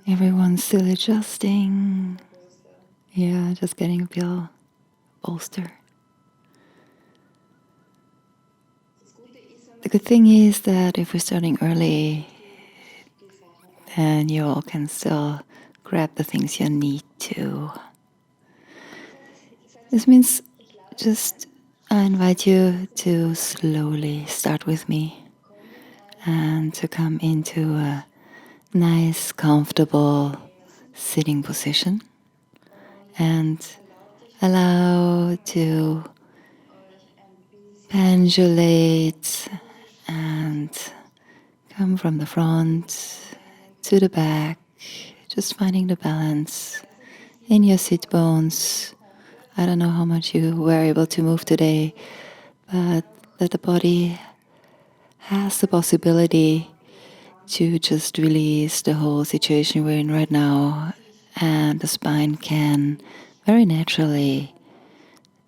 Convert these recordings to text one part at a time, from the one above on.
Everyone's still adjusting. Yeah, just getting a pillow bolster. The good thing is that if we're starting early, then you all can still grab the things you need to. This means just I invite you to slowly start with me and to come into a nice, comfortable sitting position and allow to pendulate and come from the front to the back, just finding the balance in your sit bones. I don't know how much you were able to move today, but that the body has the possibility to just release the whole situation we're in right now, and the spine can very naturally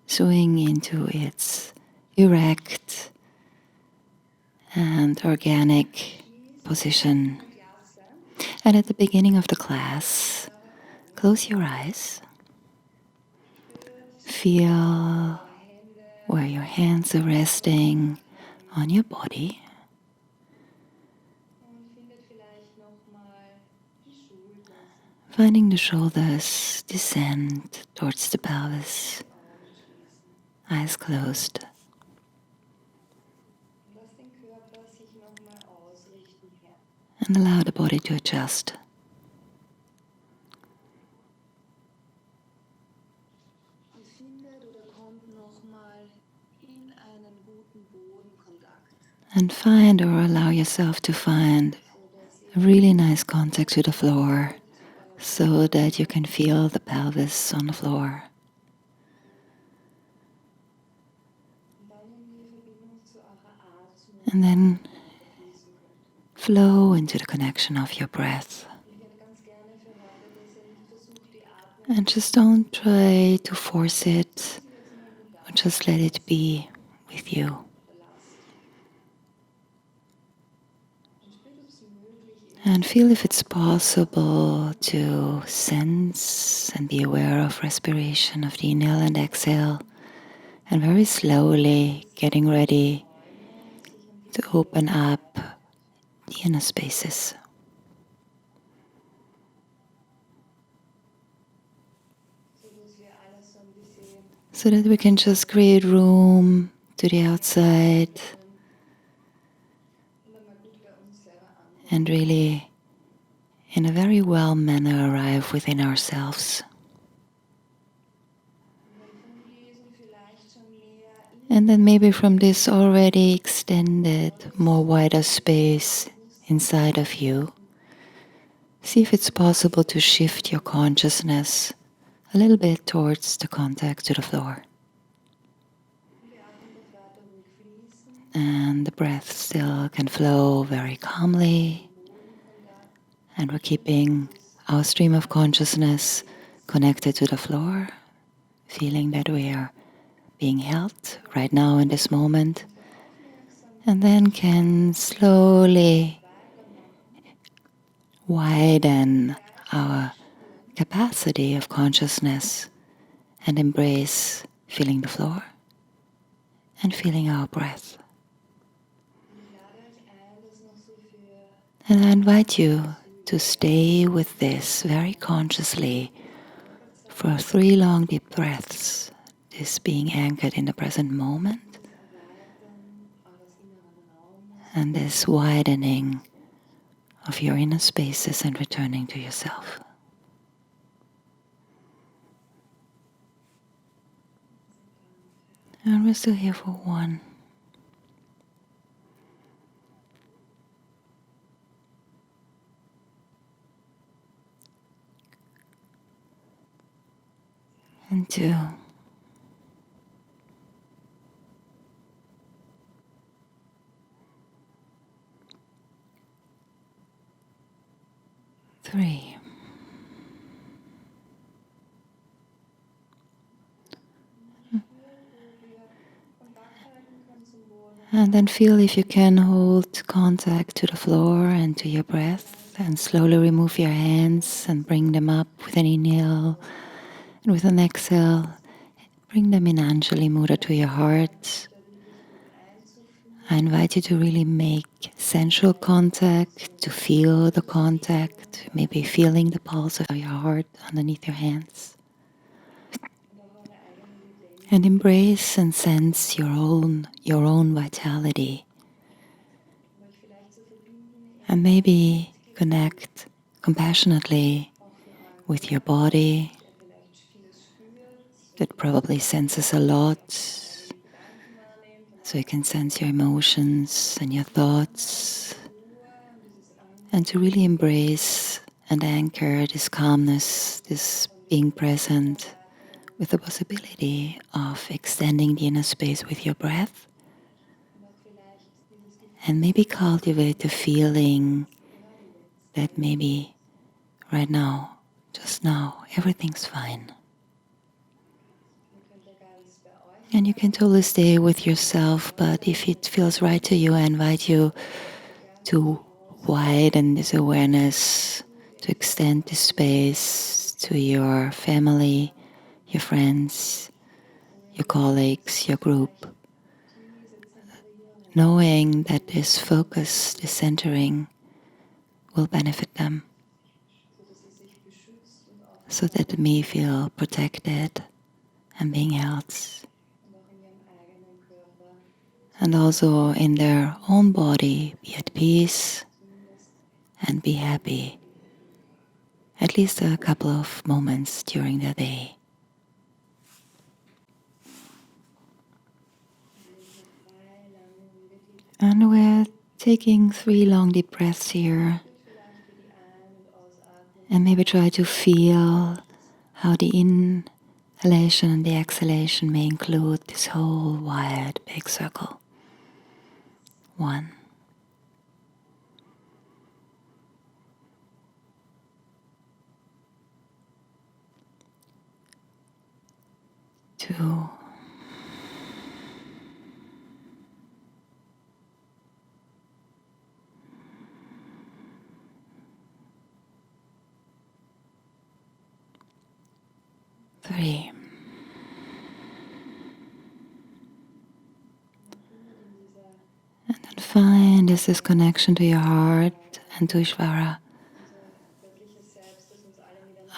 swing into its erect and organic position. And at the beginning of the class, close your eyes. Feel where your hands are resting on your body. Finding the shoulders descend towards the pelvis, eyes closed. And allow the body to adjust. And find or allow yourself to find a really nice contact to the floor so that you can feel the pelvis on the floor. And then flow into the connection of your breath. And just don't try to force it, or just let it be with you. And feel if it's possible to sense and be aware of respiration of the inhale and exhale, and very slowly getting ready to open up the inner spaces. So that we can just create room to the outside and really, in a very well manner, arrive within ourselves. And then maybe from this already extended, more wider space inside of you, see if it's possible to shift your consciousness a little bit towards the contact to the floor. And the breath still can flow very calmly. And we're keeping our stream of consciousness connected to the floor, feeling that we are being held right now in this moment. And then can slowly widen our capacity of consciousness and embrace feeling the floor and feeling our breath. And I invite you to stay with this very consciously for 3 long deep breaths, this being anchored in the present moment and this widening of your inner spaces and returning to yourself. And we're still here for 1. And 2. 3. And then feel if you can hold contact to the floor and to your breath Then slowly remove your hands and bring them up with an inhale. And with an exhale, bring them in Anjali Mudra to your heart. I invite you to really make sensual contact, to feel the contact, maybe feeling the pulse of your heart underneath your hands. And embrace and sense your own vitality. And maybe connect compassionately with your body that probably senses a lot. So you can sense your emotions and your thoughts. And to really embrace and anchor this calmness, this being present with the possibility of extending the inner space with your breath. And maybe cultivate the feeling that maybe right now, just now, everything's fine. And you can totally stay with yourself, but if it feels right to you, I invite you to widen this awareness, to extend this space to your family, your friends, your colleagues, your group, knowing that this focus, this centering, will benefit them, so that they may feel protected and being held. And also in their own body, be at peace and be happy, at least a couple of moments during the day. And we're taking 3 long deep breaths here. And maybe try to feel how the inhalation and the exhalation may include this whole wide big circle. 1. 2. 3. And then find this connection to your heart and to Ishvara,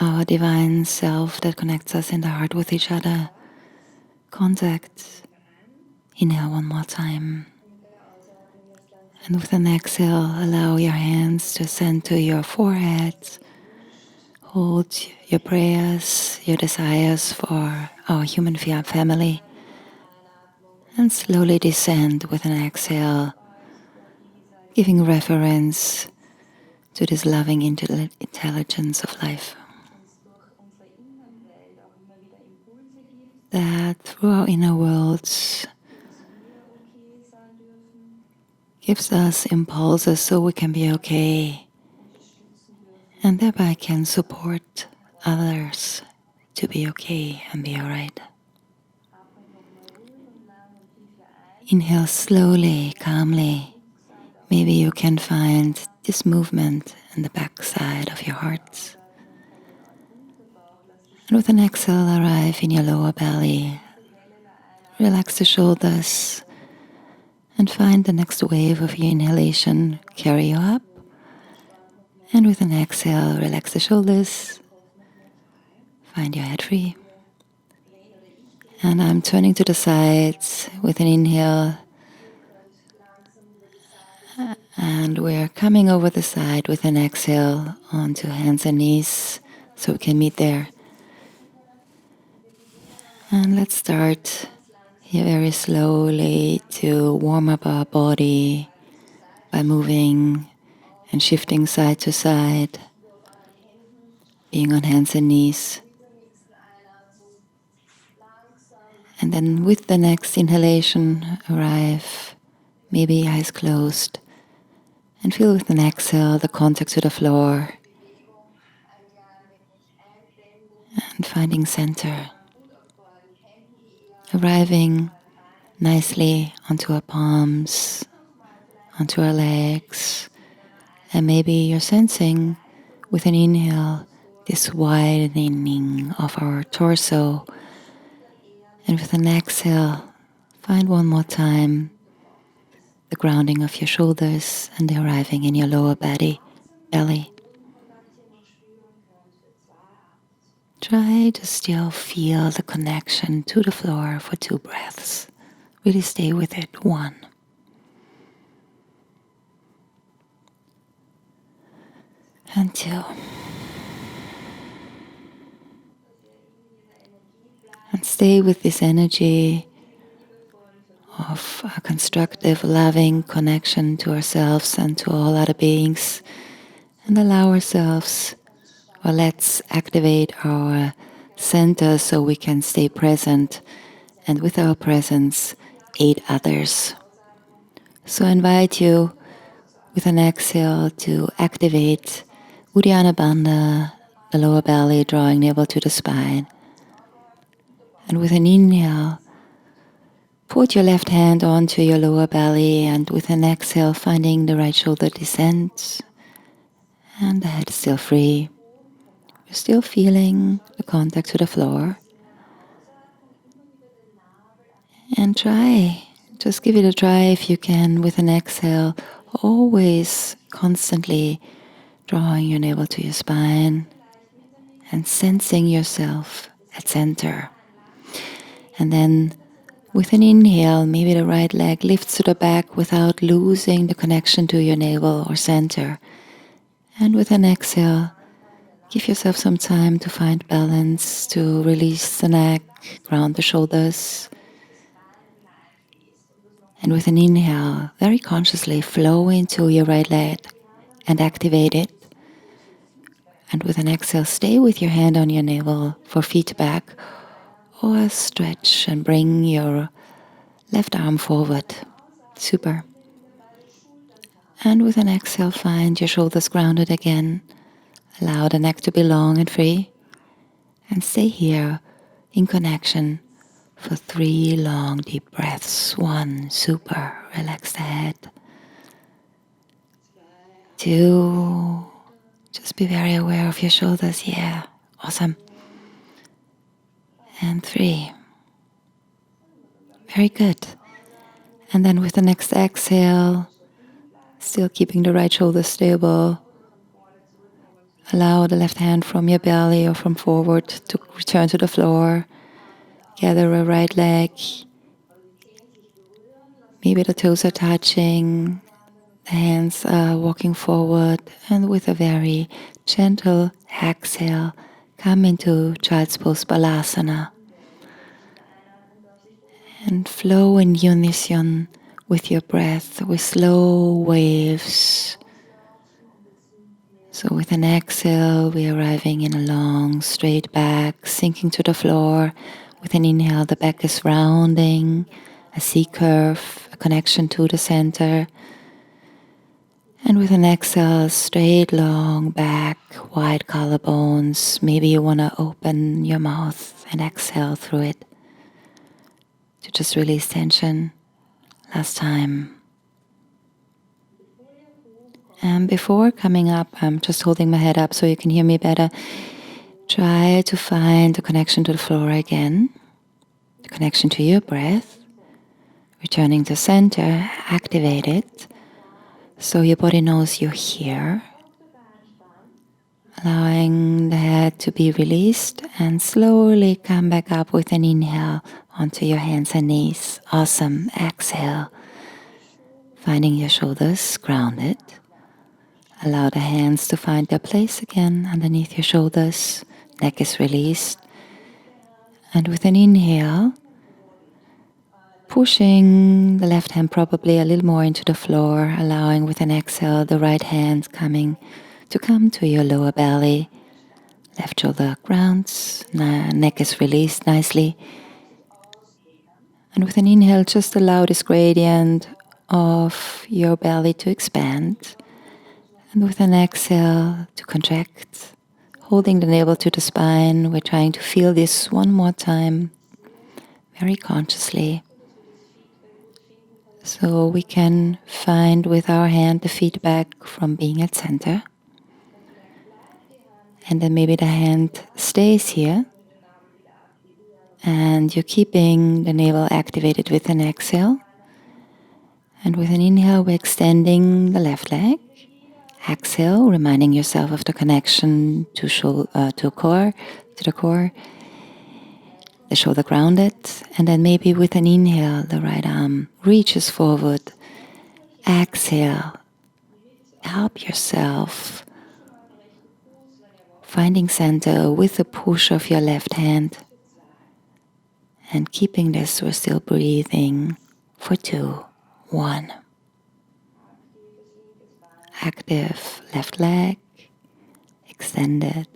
our divine self that connects us in the heart with each other. Contact. Inhale one more time. And with an exhale, allow your hands to ascend to your forehead. Hold your prayers, your desires for our human family, and slowly descend with an exhale, giving reference to this loving intelligence of life. That through our inner worlds gives us impulses so we can be okay, and thereby can support others to be okay and be alright. Inhale slowly, calmly. Maybe you can find this movement in the back side of your heart. And with an exhale, arrive in your lower belly. Relax the shoulders and find the next wave of your inhalation carry you up. And with an exhale, relax the shoulders. Find your head free. And I'm turning to the sides with an inhale. And we're coming over the side with an exhale onto hands and knees so we can meet there. And let's start here very slowly to warm up our body by moving and shifting side to side, being on hands and knees. And then with the next inhalation, arrive, maybe eyes closed, and feel with an exhale the contact to the floor and finding center. Arriving nicely onto our palms, onto our legs, And maybe you're sensing with an inhale this widening of our torso. And with an exhale, find one more time the grounding of your shoulders and the arriving in your lower belly. Try to still feel the connection to the floor for 2 breaths. Really stay with it. 1. And 2. And stay with this energy of a constructive, loving connection to ourselves and to all other beings. And allow ourselves, or let's activate our center so we can stay present and with our presence aid others. So I invite you with an exhale to activate Uddiyana Bandha, the lower belly, drawing navel to the spine. And with an inhale, put your left hand onto your lower belly, and with an exhale, finding the right shoulder descends and the head is still free. You're still feeling the contact to the floor. And just give it a try if you can with an exhale, always constantly drawing your navel to your spine and sensing yourself at center. And then with an inhale, maybe the right leg lifts to the back without losing the connection to your navel or center. And with an exhale, give yourself some time to find balance, to release the neck, ground the shoulders. And with an inhale, very consciously flow into your right leg and activate it. And with an exhale, stay with your hand on your navel for feet back, or stretch and bring your left arm forward. Super. And with an exhale, find your shoulders grounded again. Allow the neck to be long and free. And stay here in connection for 3 long deep breaths. 1, super, relax the head. 2, just be very aware of your shoulders. Yeah, awesome. And 3, very good. And then with the next exhale, still keeping the right shoulder stable, allow the left hand from your belly or from forward to return to the floor. Gather a right leg. Maybe the toes are touching, the hands are walking forward, and with a very gentle exhale, come into Child's Pose Balasana. And flow in unison with your breath, with slow waves. So with an exhale, we're arriving in a long, straight back, sinking to the floor. With an inhale, the back is rounding, a C curve, a connection to the center. And with an exhale, straight, long back, wide collarbones. Maybe you want to open your mouth and exhale through it to just release tension. Last time. And before coming up, I'm just holding my head up so you can hear me better. Try to find the connection to the floor again, the connection to your breath. Returning to center, activate it so your body knows you're here. Allowing the head to be released and slowly come back up with an inhale onto your hands and knees. Awesome. Exhale. Finding your shoulders grounded. Allow the hands to find their place again underneath your shoulders. Neck is released. And with an inhale, pushing the left hand probably a little more into the floor, allowing with an exhale the right hand come to your lower belly. Left shoulder grounds, neck is released nicely. And with an inhale, just allow this gradient of your belly to expand. And with an exhale, to contract. Holding the navel to the spine, we're trying to feel this one more time, very consciously. So we can find with our hand the feedback from being at center. And then maybe the hand stays here. And you're keeping the navel activated with an exhale. And with an inhale, we're extending the left leg. Exhale, reminding yourself of the connection to the core, the shoulder grounded. And then maybe with an inhale, the right arm reaches forward. Exhale, help yourself finding center with the push of your left hand. And keeping this, we're still breathing for 2, 1. Active left leg, extended,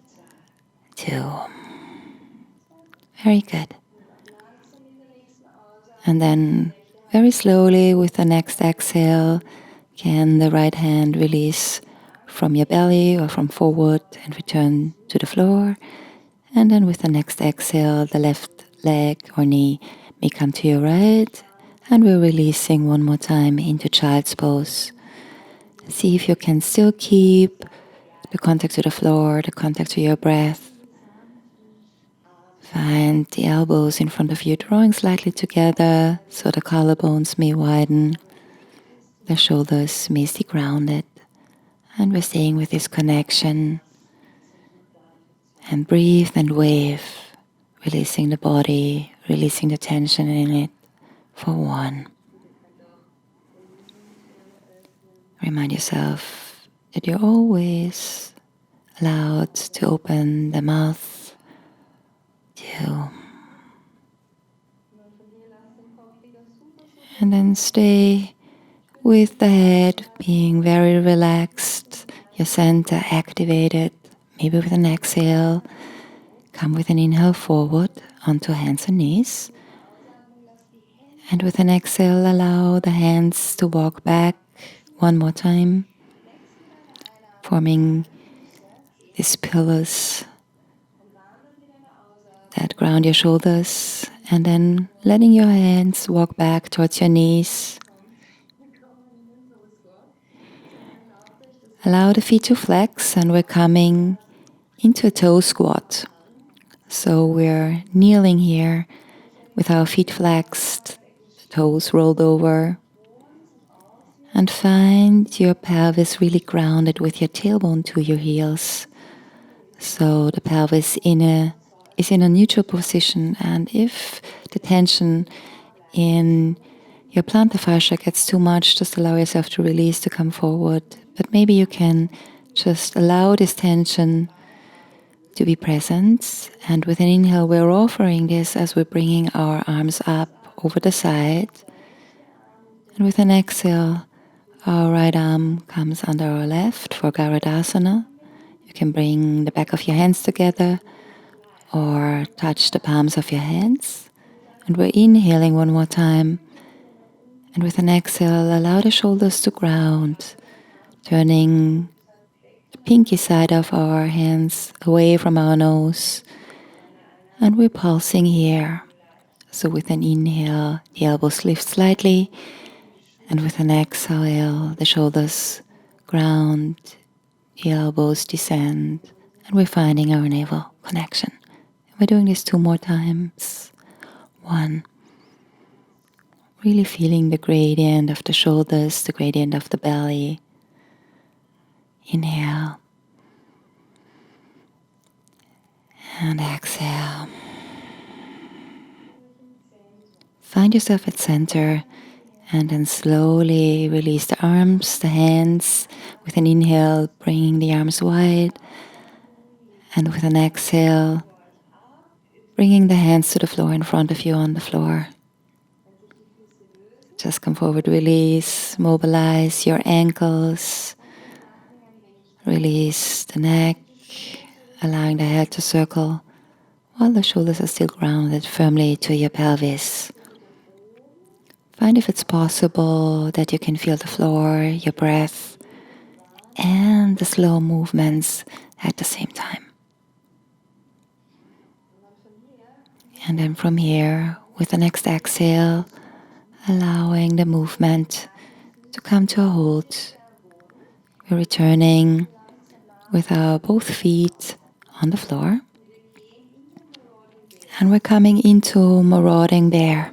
2. Very good. And then very slowly with the next exhale, can the right hand release from your belly or from forward and return to the floor. And then with the next exhale, the left leg or knee may come to your right. And we're releasing one more time into child's pose. See if you can still keep the contact to the floor, the contact to your breath. Find the elbows in front of you drawing slightly together so the collarbones may widen. The shoulders may stay grounded. And we're staying with this connection. And breathe and wave, releasing the body, releasing the tension in it for 1. Remind yourself that you're always allowed to open the mouth. 2. And then stay with the head being very relaxed, your center activated, maybe with an exhale. Come with an inhale forward onto hands and knees. And with an exhale, allow the hands to walk back one more time, forming these pillars that ground your shoulders, and then letting your hands walk back towards your knees. Allow the feet to flex, and we're coming into a toe squat. So we're kneeling here with our feet flexed, toes rolled over. And find your pelvis really grounded with your tailbone to your heels. So the pelvis is in a neutral position, and if the tension in your plantar fascia gets too much, just allow yourself to release, to come forward. But maybe you can just allow this tension to be present. And with an inhale, we're offering this as we're bringing our arms up over the side. And with an exhale, our right arm comes under our left for Garudasana. You can bring the back of your hands together or touch the palms of your hands. And we're inhaling one more time. And with an exhale, allow the shoulders to ground, turning the pinky side of our hands away from our nose. And we're pulsing here. So with an inhale, the elbows lift slightly. And with an exhale, the shoulders ground, the elbows descend. And we're finding our navel connection. We're doing this 2 more times. 1. Really feeling the gradient of the shoulders, the gradient of the belly. Inhale. And exhale. Find yourself at center and then slowly release the arms, the hands. With an inhale, bringing the arms wide. And with an exhale, bringing the hands to the floor in front of you on the floor. Just come forward, release, mobilize your ankles. Release the neck, allowing the head to circle while the shoulders are still grounded firmly to your pelvis. Find if it's possible that you can feel the floor, your breath, and the slow movements at the same time. And then from here, with the next exhale, allowing the movement to come to a halt. We're returning with our both feet on the floor. And we're coming into marauding bear.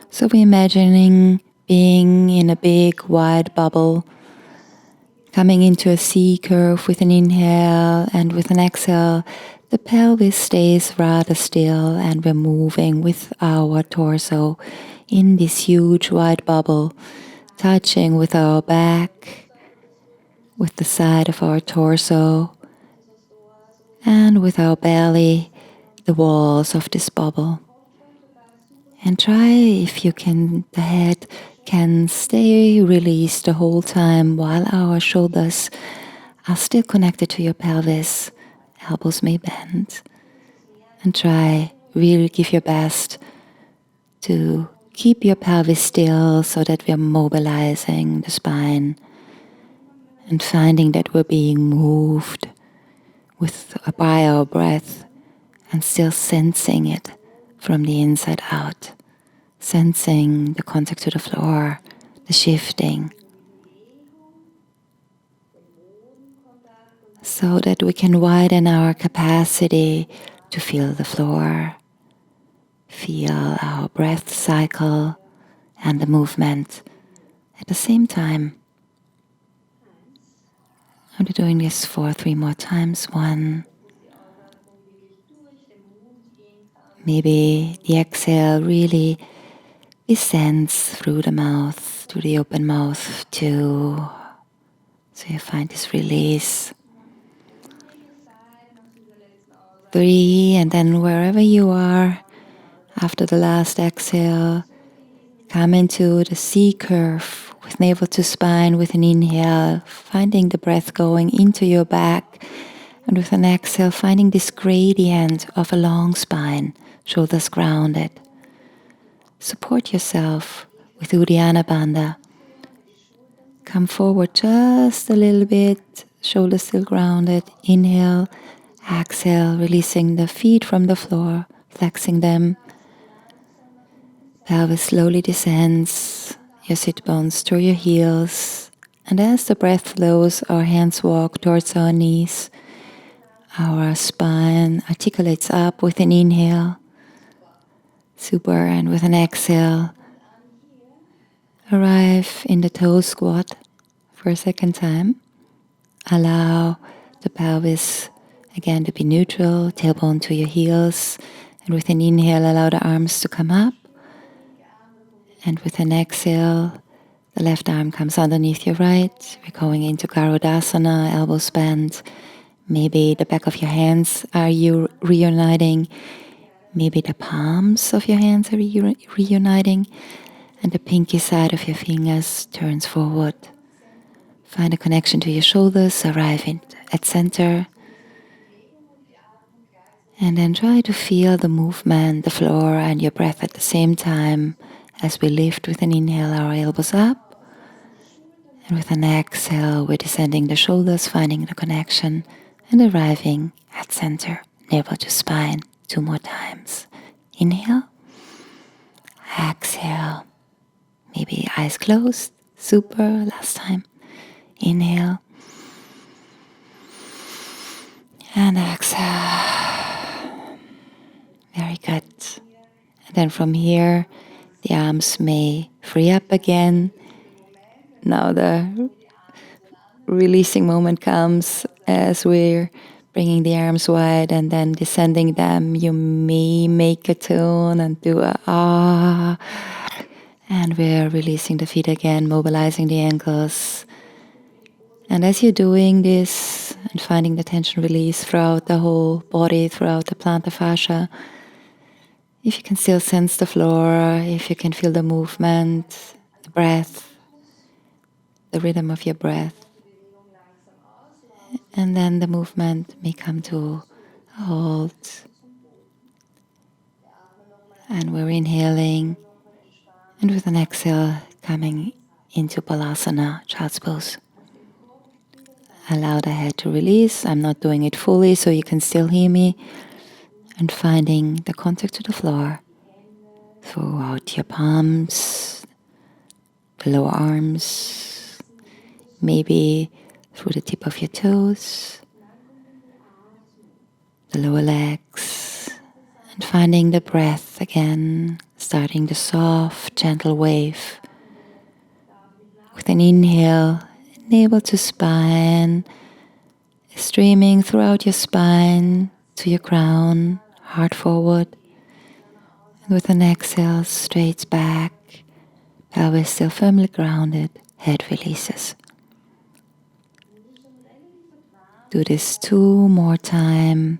So we're imagining being in a big wide bubble, coming into a C curve with an inhale, and with an exhale, the pelvis stays rather still and we're moving with our torso in this huge wide bubble, touching with our back, with the side of our torso, and with our belly, the walls of this bubble. And try, if you can, the head can stay released the whole time while our shoulders are still connected to your pelvis. Elbows may bend. And try, really give your best to keep your pelvis still so that we're mobilizing the spine and finding that we're being moved by our breath and still sensing it from the inside out. Sensing the contact to the floor, the shifting, so that we can widen our capacity to feel the floor, feel our breath cycle and the movement at the same time. I'll be doing this for 3 more times. 1. Maybe the exhale really descends through the mouth, to the open mouth. 2. So you find this release. 3, and then wherever you are, after the last exhale, come into the C curve with navel to spine with an inhale, finding the breath going into your back, and with an exhale, finding this gradient of a long spine, shoulders grounded. Support yourself with Uddiyana Bandha. Come forward just a little bit, shoulders still grounded. Inhale, exhale, releasing the feet from the floor, flexing them. Pelvis slowly descends, your sit bones to your heels. And as the breath flows, our hands walk towards our knees. Our spine articulates up with an inhale. Super, and with an exhale, arrive in the toe squat for a second time. Allow the pelvis again to be neutral, tailbone to your heels. And with an inhale, allow the arms to come up. And with an exhale, the left arm comes underneath your right. We're going into Garudasana, elbows bent. Maybe the back of your hands are reuniting. Maybe the palms of your hands are reuniting. And the pinky side of your fingers turns forward. Find a connection to your shoulders, arriving at center. And then try to feel the movement, the floor and your breath at the same time as we lift with an inhale our elbows up. And with an exhale, we're descending the shoulders, finding the connection and arriving at center, navel to spine. 2 more times. Inhale. Exhale. Maybe eyes closed. Super. Last time. Inhale. And exhale. Very good. And then from here, the arms may free up again. Now the releasing moment comes as we're bringing the arms wide and then descending them. You may make a tone and do a ah. And we're releasing the feet again, mobilizing the ankles. And as you're doing this and finding the tension release throughout the whole body, throughout the plantar fascia, if you can still sense the floor, if you can feel the movement, the breath, the rhythm of your breath, and then the movement may come to a halt. And we're inhaling, and with an exhale, coming into Balasana, child's pose. Allow the head to release. I'm not doing it fully, so you can still hear me. And finding the contact to the floor throughout your palms, the lower arms, maybe through the tip of your toes, the lower legs, and finding the breath again, starting the soft, gentle wave. With an inhale, navel to spine, streaming throughout your spine to your crown, heart forward. And with an exhale, straight back, pelvis still firmly grounded, head releases. Do this 2 more times.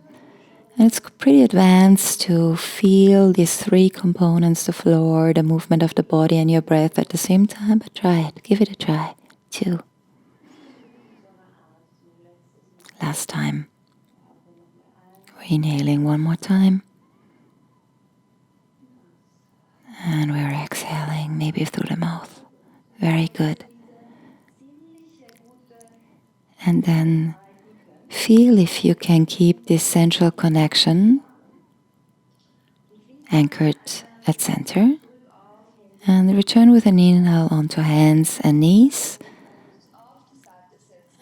And it's pretty advanced to feel these 3 components, the floor, the movement of the body and your breath at the same time, but try it, give it a try. 2. Last time. We're inhaling 1 more time. And we're exhaling, maybe through the mouth. Very good. And then feel if you can keep this central connection anchored at center. And return with an inhale onto hands and knees.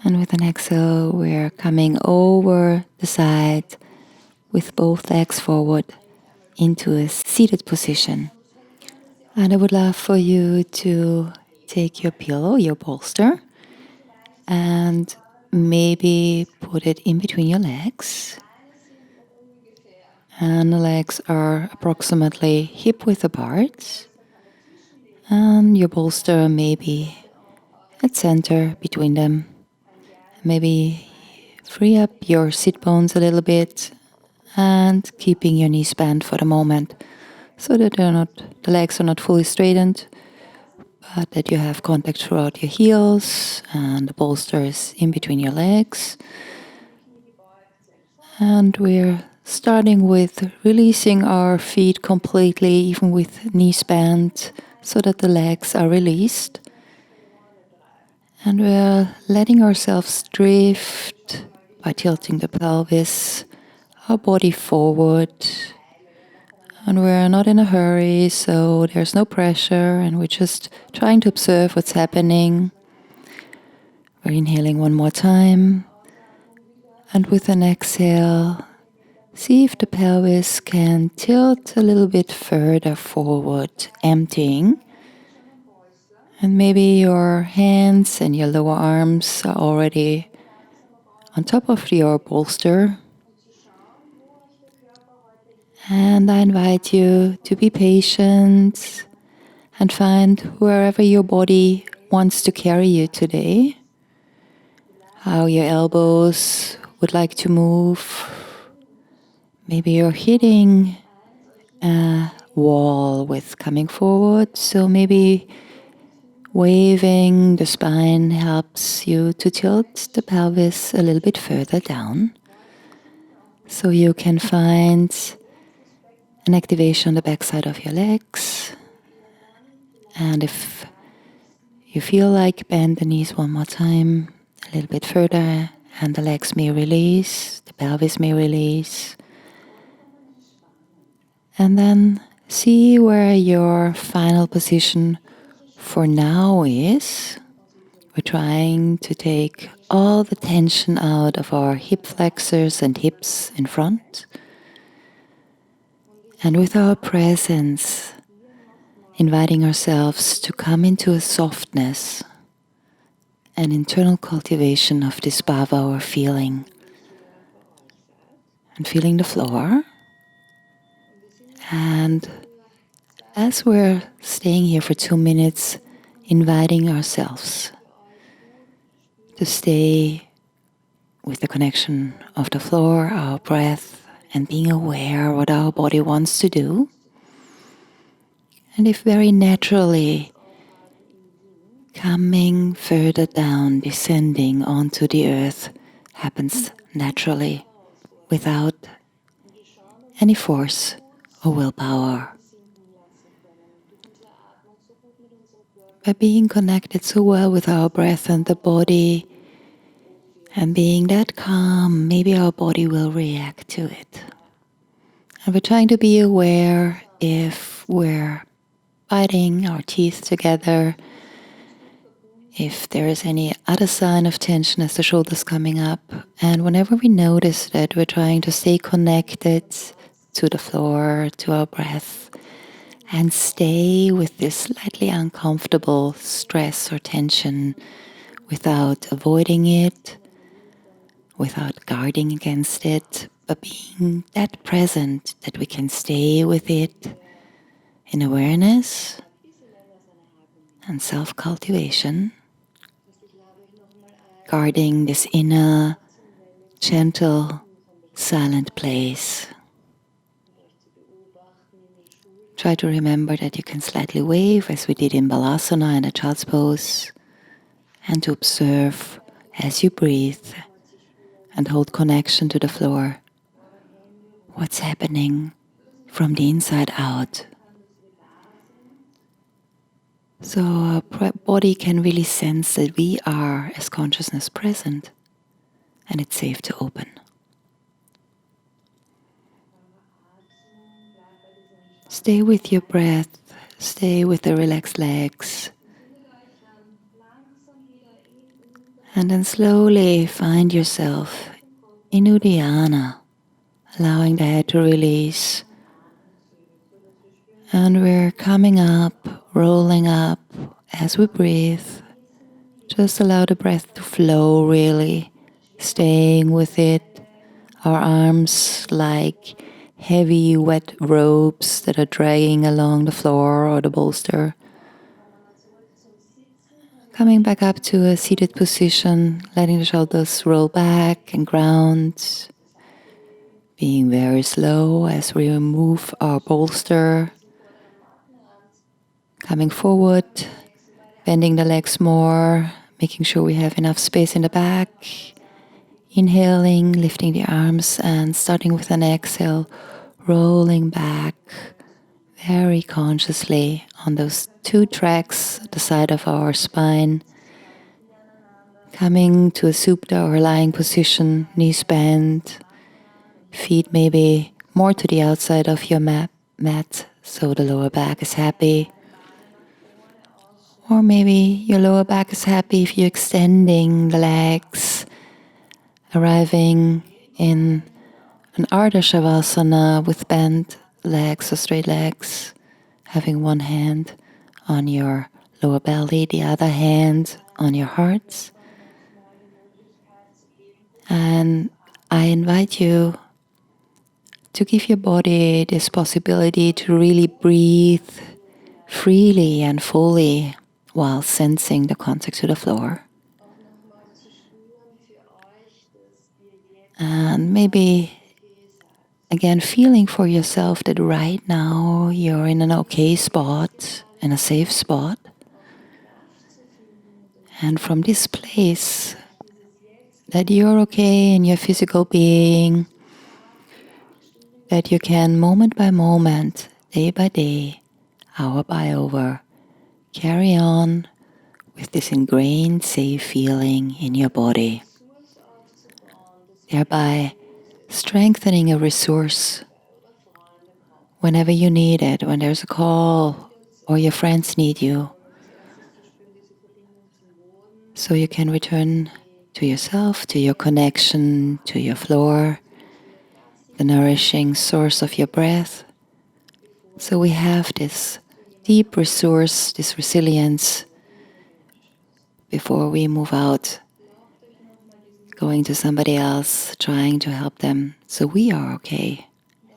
And with an exhale, we're coming over the side with both legs forward into a seated position. And I would love for you to take your pillow, your bolster, and maybe put it in between your legs. And the legs are approximately hip-width apart. And your bolster maybe at center between them. Maybe free up your sit bones a little bit and keeping your knees bent for the moment so that the legs are not fully straightened, but that you have contact throughout your heels and the bolster is in between your legs. And we're starting with releasing our feet completely, even with knees bent, so that the legs are released. And we're letting ourselves drift by tilting the pelvis, our body forward. And we're not in a hurry, so there's no pressure, and we're just trying to observe what's happening. We're inhaling 1 more time. And with an exhale, see if the pelvis can tilt a little bit further forward, emptying. And maybe your hands and your lower arms are already on top of your bolster. And I invite you to be patient and find wherever your body wants to carry you today. How your elbows would like to move. Maybe you're hitting a wall with coming forward, so maybe waving the spine helps you to tilt the pelvis a little bit further down. So you can find an activation on the backside of your legs. And if you feel like, bend the knees 1 more time, a little bit further, and the legs may release, the pelvis may release. And then see where your final position for now is. We're trying to take all the tension out of our hip flexors and hips in front. And with our presence, inviting ourselves to come into a softness, an internal cultivation of this bhava or feeling. And feeling the floor. And as we're staying here for 2 minutes, inviting ourselves to stay with the connection of the floor, our breath, and being aware what our body wants to do. And if very naturally coming further down, descending onto the earth happens naturally without any force or willpower. By being connected so well with our breath and the body, and being that calm, maybe our body will react to it. And we're trying to be aware if we're biting our teeth together, if there is any other sign of tension as the shoulders coming up. And whenever we notice that, we're trying to stay connected to the floor, to our breath, and stay with this slightly uncomfortable stress or tension without avoiding it, without guarding against it, but being that present that we can stay with it in awareness and self-cultivation, guarding this inner, gentle, silent place. Try to remember that you can slightly wave as we did in Balasana and a child's pose, and to observe as you breathe and hold connection to the floor, what's happening from the inside out. So our body can really sense that we are, as consciousness, present, and it's safe to open. Stay with your breath, stay with the relaxed legs, and then slowly find yourself in Uddiyana, allowing the head to release. And we're coming up, rolling up as we breathe. Just allow the breath to flow, really, staying with it. Our arms like heavy, wet ropes that are dragging along the floor or the bolster. Coming back up to a seated position, letting the shoulders roll back and ground. Being very slow as we remove our bolster. Coming forward, bending the legs more, making sure we have enough space in the back. Inhaling, lifting the arms, and starting with an exhale, rolling back very consciously on those two tracks at the side of our spine. Coming to a supta or lying position, knees bent, feet maybe more to the outside of your mat, so the lower back is happy. Or maybe your lower back is happy if you're extending the legs, arriving in an Ardha Shavasana with bent legs or straight legs, having one hand on your lower belly, the other hand on your heart. And I invite you to give your body this possibility to really breathe freely and fully while sensing the contact to the floor. And maybe again feeling for yourself that right now you're in an okay spot, in a safe spot. And from this place, that you're okay in your physical being, that you can moment by moment, day by day, hour by hour, carry on with this ingrained safe feeling in your body, thereby strengthening a resource whenever you need it, when there's a call or your friends need you. So you can return to yourself, to your connection, to your floor, the nourishing source of your breath. So we have this deep resource, this resilience, before we move out, going to somebody else, trying to help them. So we are okay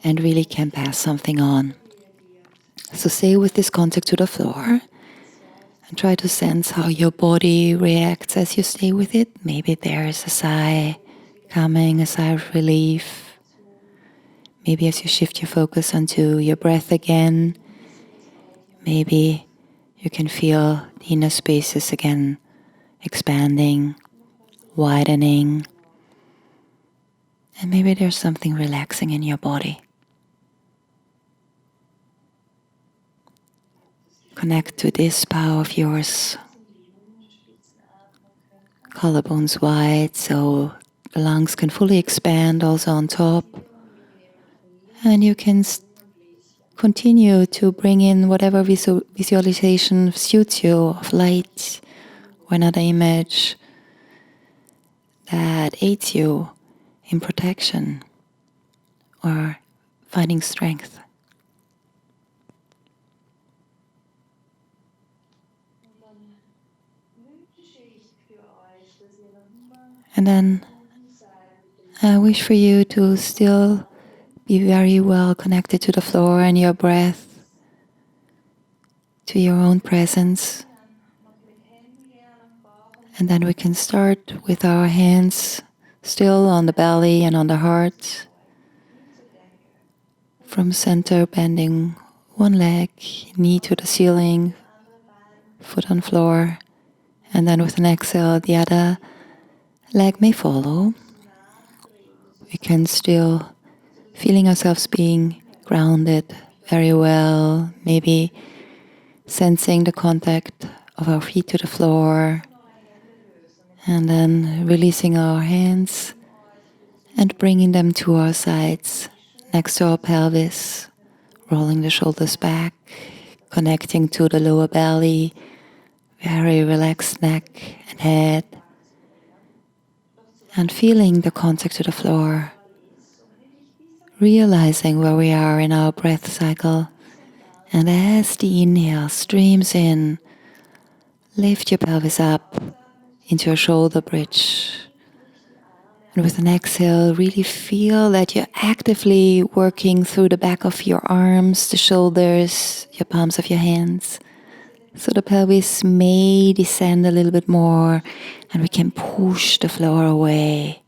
and really can pass something on. So stay with this contact to the floor and try to sense how your body reacts as you stay with it. Maybe there is a sigh coming, a sigh of relief. Maybe as you shift your focus onto your breath again, maybe you can feel the inner spaces again expanding, widening, and maybe there's something relaxing in your body. Connect to this power of yours. Collarbones wide so the lungs can fully expand also on top. And you can continue to bring in whatever visualization suits you of light or another image that aids you in protection or finding strength. And then I wish for you to still be very well connected to the floor and your breath, to your own presence. And then we can start with our hands still on the belly and on the heart. From center, bending one leg, knee to the ceiling, foot on floor. And then with an exhale, the other leg may follow. We can still feeling ourselves being grounded very well, maybe sensing the contact of our feet to the floor, and then releasing our hands and bringing them to our sides, next to our pelvis, rolling the shoulders back, connecting to the lower belly, very relaxed neck and head, and feeling the contact to the floor, realizing where we are in our breath cycle. And as the inhale streams in, lift your pelvis up into your shoulder bridge. And with an exhale, really feel that you're actively working through the back of your arms, the shoulders, your palms of your hands. So the pelvis may descend a little bit more and we can push the floor away.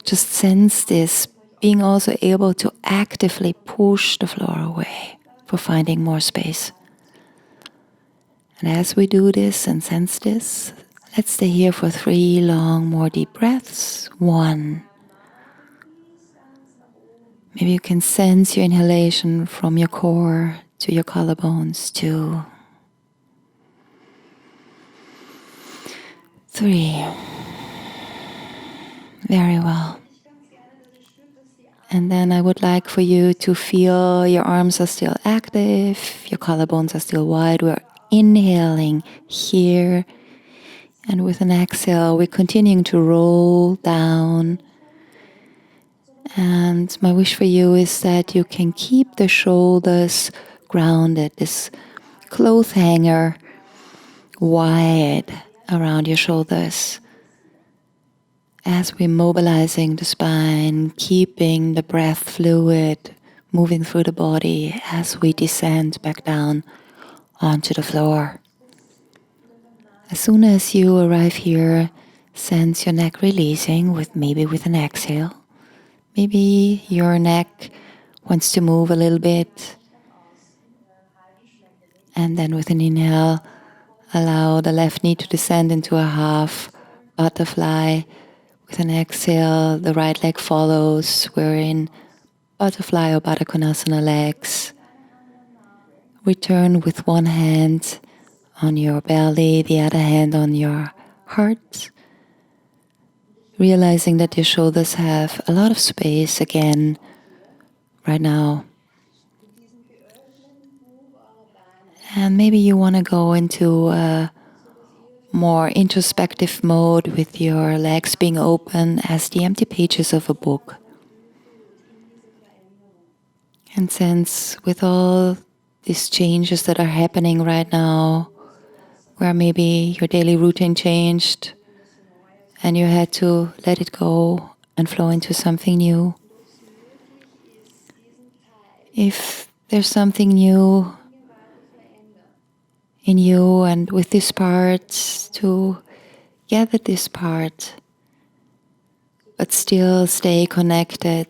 Just sense this, being also able to actively push the floor away for finding more space. And as we do this and sense this, let's stay here for 3 long, more deep breaths. 1. Maybe you can sense your inhalation from your core to your collarbones. 2. 3. Very well. And then I would like for you to feel your arms are still active, your collarbones are still wide. We're inhaling here. And with an exhale, we're continuing to roll down. And my wish for you is that you can keep the shoulders grounded, this cloth hanger wide around your shoulders. As we're mobilizing the spine, keeping the breath fluid, moving through the body as we descend back down onto the floor. As soon as you arrive here, sense your neck releasing maybe with an exhale. Maybe your neck wants to move a little bit. And then with an inhale, allow the left knee to descend into a half butterfly. With an exhale, the right leg follows. We're in butterfly or Baddha Konasana legs. Return with one hand on your belly, the other hand on your heart. Realizing that your shoulders have a lot of space again right now. And maybe you want to go into a more introspective mode with your legs being open as the empty pages of a book. And sense with all these changes that are happening right now, where maybe your daily routine changed and you had to let it go and flow into something new. If there's something new in you and with this part, to gather this part, but still stay connected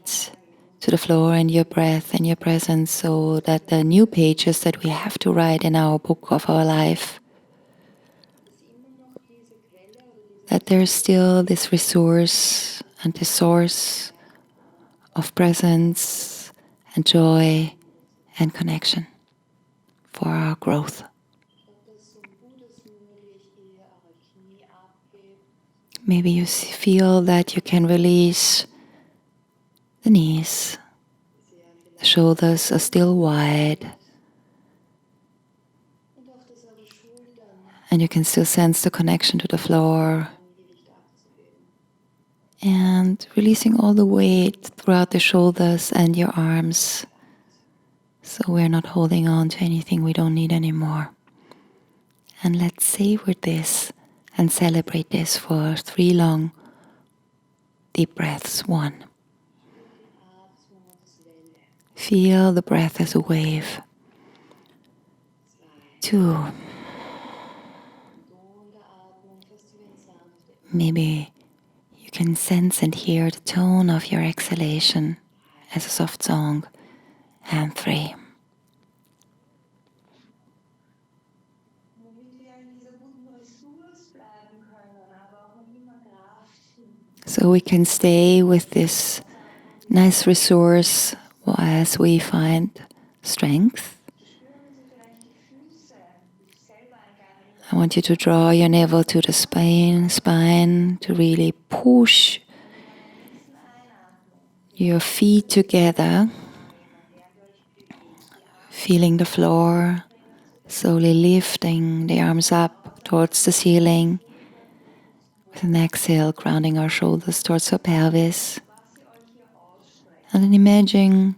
to the floor and your breath and your presence, so that the new pages that we have to write in our book of our life, that there's still this resource and this source of presence and joy and connection for our growth. Maybe you feel that you can release the knees. The shoulders are still wide. And you can still sense the connection to the floor. And releasing all the weight throughout the shoulders and your arms. So we're not holding on to anything we don't need anymore. And let's savor this and celebrate this for 3 long deep breaths. 1. Feel the breath as a wave. 2. Maybe you can sense and hear the tone of your exhalation as a soft song. And 3. So we can stay with this nice resource as we find strength. I want you to draw your navel to the spine to really push your feet together, feeling the floor, slowly lifting the arms up towards the ceiling. With an exhale, grounding our shoulders towards our pelvis. And then imagine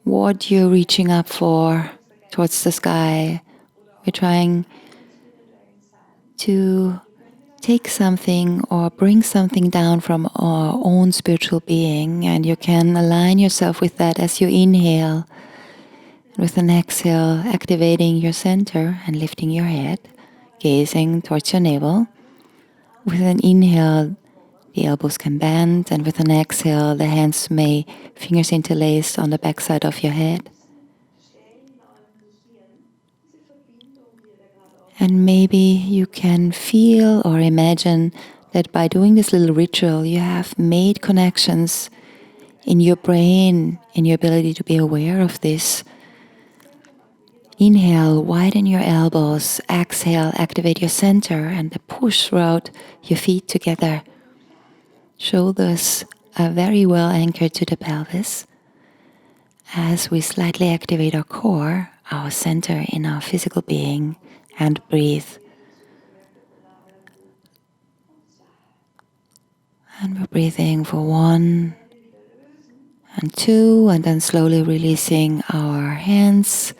what you're reaching up for towards the sky. We're trying to take something or bring something down from our own spiritual being, and you can align yourself with that as you inhale. With an exhale, activating your center and lifting your head, gazing towards your navel. With an inhale, the elbows can bend, and with an exhale, the hands may fingers interlaced on the backside of your head. And maybe you can feel or imagine that by doing this little ritual, you have made connections in your brain, in your ability to be aware of this. Inhale, widen your elbows. Exhale, activate your center and push throughout your feet together. Shoulders are very well anchored to the pelvis. As we slightly activate our core, our center in our physical being, and breathe. And we're breathing for 1 and 2, and then slowly releasing our hands,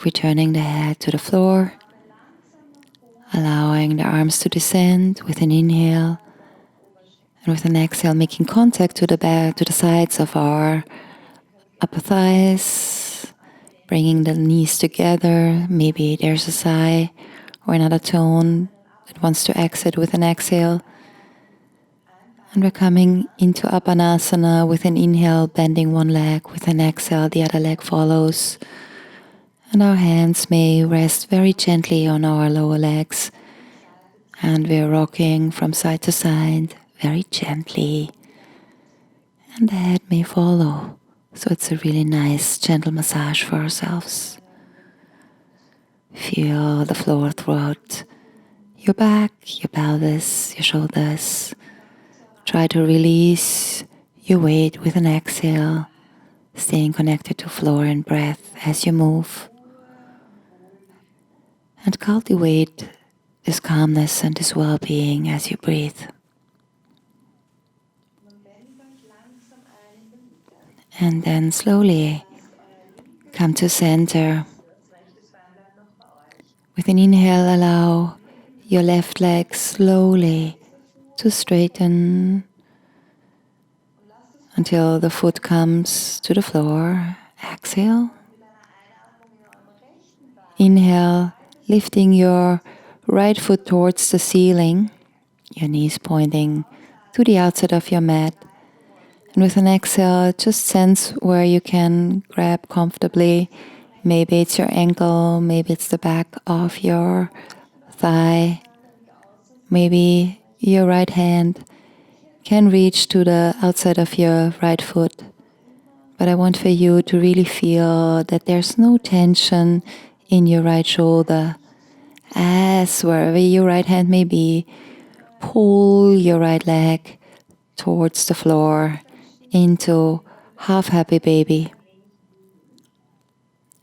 returning the head to the floor, allowing the arms to descend with an inhale, and with an exhale, making contact to the back, to the sides of our upper thighs, bringing the knees together. Maybe there's a sigh or another tone that wants to exit with an exhale. And we're coming into Bananasana with an inhale, bending one leg. With an exhale, the other leg follows. And our hands may rest very gently on our lower legs. And we're rocking from side to side very gently. And the head may follow. So it's a really nice, gentle massage for ourselves. Feel the floor throughout your back, your pelvis, your shoulders. Try to release your weight with an exhale, staying connected to floor and breath as you move. And cultivate this calmness and this well-being as you breathe. And then slowly come to center. With an inhale, allow your left leg slowly to straighten until the foot comes to the floor. Exhale. Inhale, lifting your right foot towards the ceiling, your knees pointing to the outside of your mat. And with an exhale, just sense where you can grab comfortably. Maybe it's your ankle, maybe it's the back of your thigh. Maybe your right hand can reach to the outside of your right foot. But I want for you to really feel that there's no tension in your right shoulder. As wherever your right hand may be, pull your right leg towards the floor into half happy baby.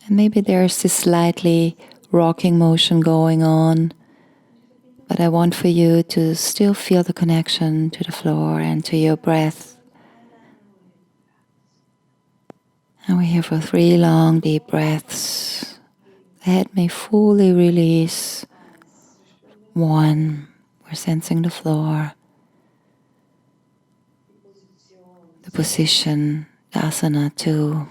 And maybe there's this slightly rocking motion going on But I want for you to still feel the connection to the floor and to your breath. And we're here for 3 long deep breaths. The head may fully release. 1, we're sensing the floor, the position, the asana. 2,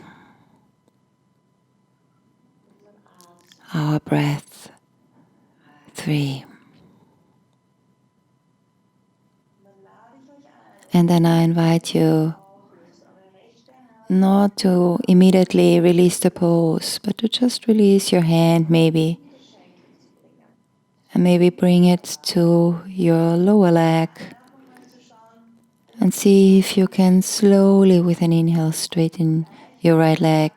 our breath. 3. And then I invite you not to immediately release the pose, but to just release your hand maybe. And maybe bring it to your lower leg. And see if you can slowly, with an inhale, straighten your right leg.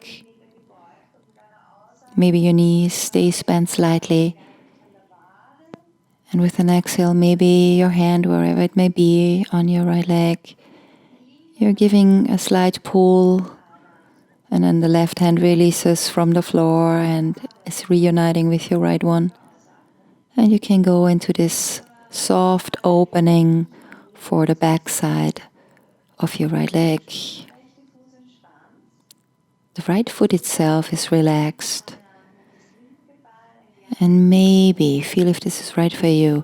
Maybe your knees stay bent slightly. And with an exhale, maybe your hand, wherever it may be, on your right leg, you're giving a slight pull. And then the left hand releases from the floor and is reuniting with your right one. And you can go into this soft opening for the back side of your right leg. The right foot itself is relaxed. And maybe, feel if this is right for you,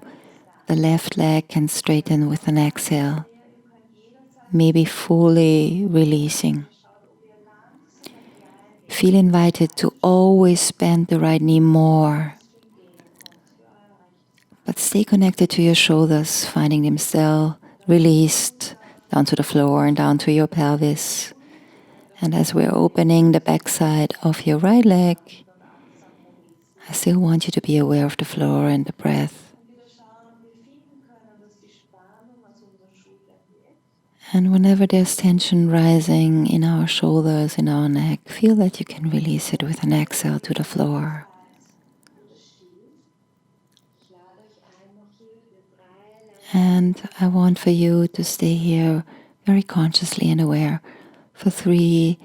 the left leg can straighten with an exhale. Maybe fully releasing. Feel invited to always bend the right knee more. But stay connected to your shoulders, finding them still released down to the floor and down to your pelvis. And as we're opening the backside of your right leg, I still want you to be aware of the floor and the breath. And whenever there's tension rising in our shoulders, in our neck, feel that you can release it with an exhale to the floor. And I want for you to stay here very consciously and aware for 3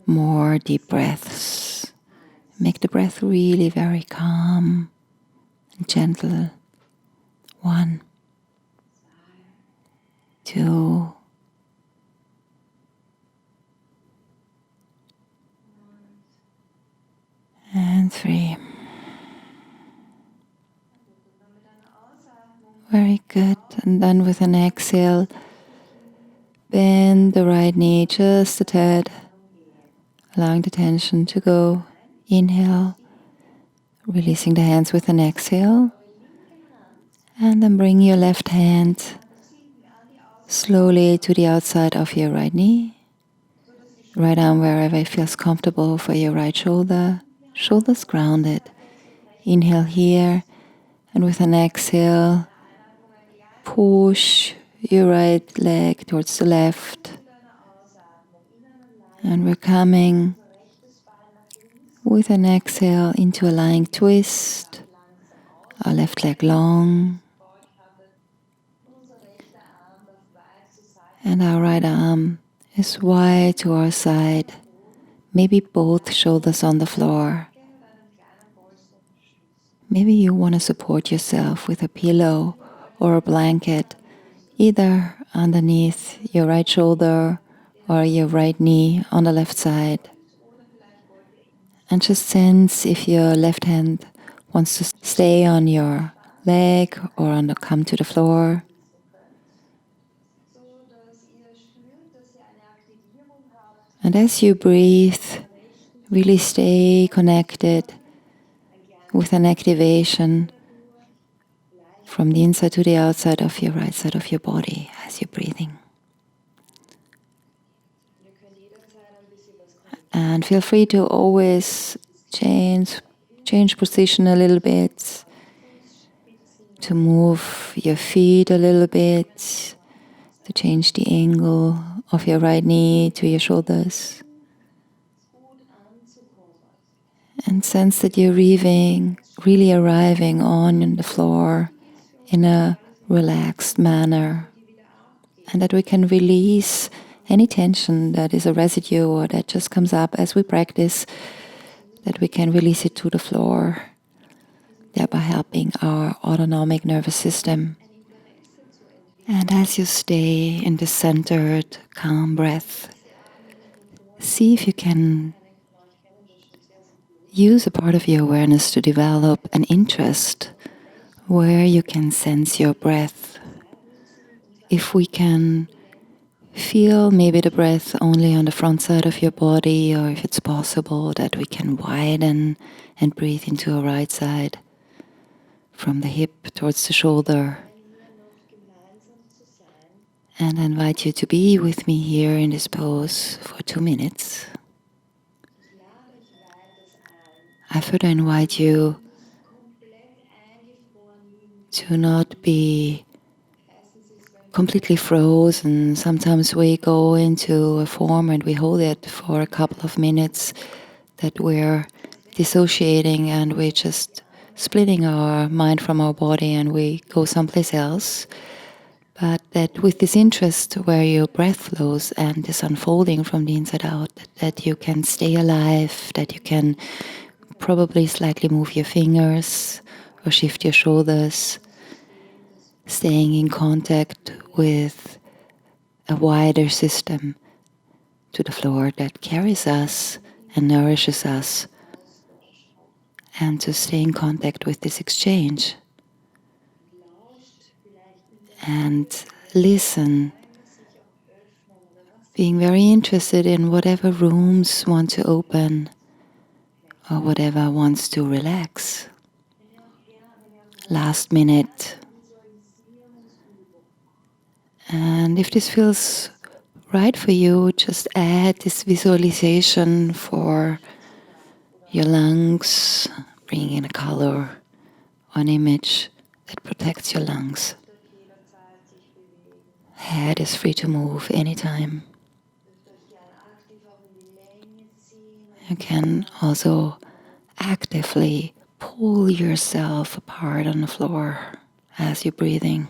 more deep breaths. Make the breath really very calm and gentle. 1, 2, and 3. Very good. And then with an exhale, bend the right knee just a tad, allowing the tension to go. Inhale, releasing the hands with an exhale. And then bring your left hand slowly to the outside of your right knee. Right arm wherever it feels comfortable for your right shoulder. Shoulders grounded. Inhale here, and with an exhale, push your right leg towards the left. And we're coming with an exhale into a lying twist. Our left leg long. And our right arm is wide to our side. Maybe both shoulders on the floor. Maybe you want to support yourself with a pillow or a blanket, either underneath your right shoulder or your right knee on the left side. And just sense if your left hand wants to stay on your leg or come to the floor. And as you breathe, really stay connected with an activation from the inside to the outside of your right side of your body as you're breathing. And feel free to always change position a little bit, to move your feet a little bit, to change the angle of your right knee to your shoulders. And sense that you're really arriving on the floor in a relaxed manner. And that we can release any tension that is a residue or that just comes up as we practice, that we can release it to the floor. thereby helping our autonomic nervous system. And as you stay in the centered, calm breath, see if you can use a part of your awareness to develop an interest where you can sense your breath. If we can feel maybe the breath only on the front side of your body, or if it's possible that we can widen and breathe into a right side from the hip towards the shoulder. And I invite you to be with me here in this pose for 2 minutes. I further invite you to not be completely frozen. Sometimes we go into a form and we hold it for a couple of minutes, that we're dissociating and we're just splitting our mind from our body and we go someplace else. But that with this interest where your breath flows and this unfolding from the inside out, that you can stay alive, that you can probably slightly move your fingers or shift your shoulders, staying in contact with a wider system to the floor that carries us and nourishes us, and to stay in contact with this exchange and listen, being very interested in whatever rooms want to open or whatever wants to relax. Last minute. And if this feels right for you, just add this visualization for your lungs, bringing in a color or an image that protects your lungs. Head is free to move anytime. You can also actively pull yourself apart on the floor as you're breathing.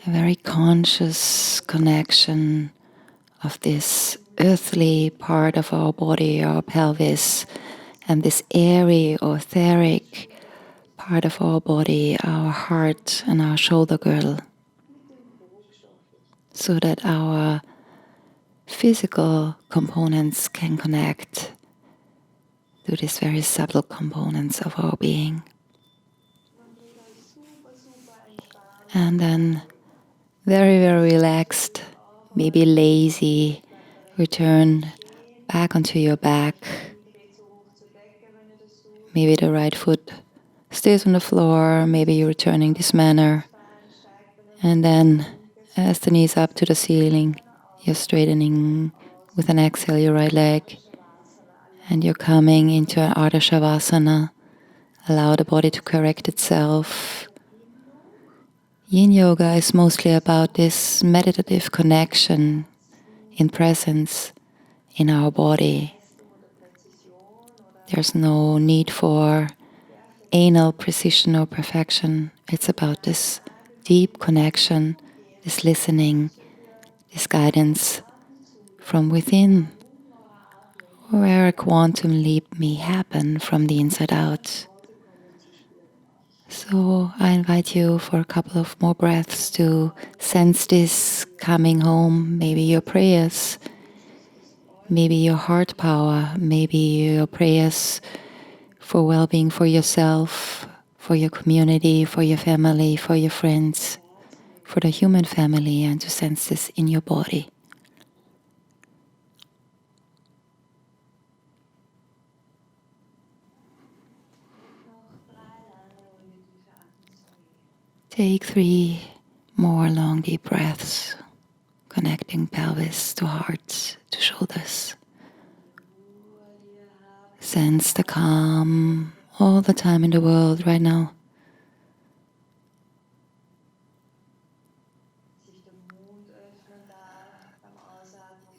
A very conscious connection of this earthly part of our body, our pelvis, and this airy or etheric part of our body, our heart and our shoulder girdle, so that our physical components can connect to these very subtle components of our being. And then very, very relaxed, maybe lazy, return back onto your back. Maybe the right foot stays on the floor, maybe you're returning this manner. And then as the knees up to the ceiling, you're straightening with an exhale your right leg. And you're coming into an Ardha Shavasana. Allow the body to correct itself. Yin Yoga is mostly about this meditative connection in presence in our body. There's no need for anal precision or perfection. It's about this deep connection, this listening, this guidance from within, where a quantum leap may happen from the inside out. So I invite you for a couple of more breaths to sense this coming home, maybe your prayers, maybe your heart power, maybe your prayers for well-being for yourself, for your community, for your family, for your friends, for the human family, and to sense this in your body. Take 3 more long deep breaths, connecting pelvis to heart, to shoulders. Sense the calm all the time in the world right now.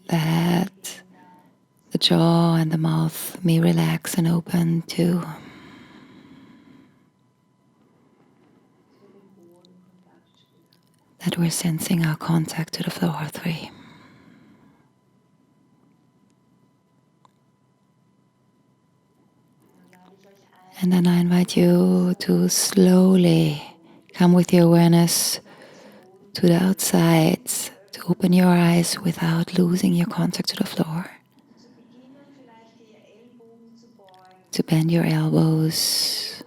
That the jaw and the mouth may relax and open too. That we're sensing our contact to the floor. 3. And then I invite you to slowly come with your awareness to the outside, to open your eyes without losing your contact to the floor, to bend your elbows,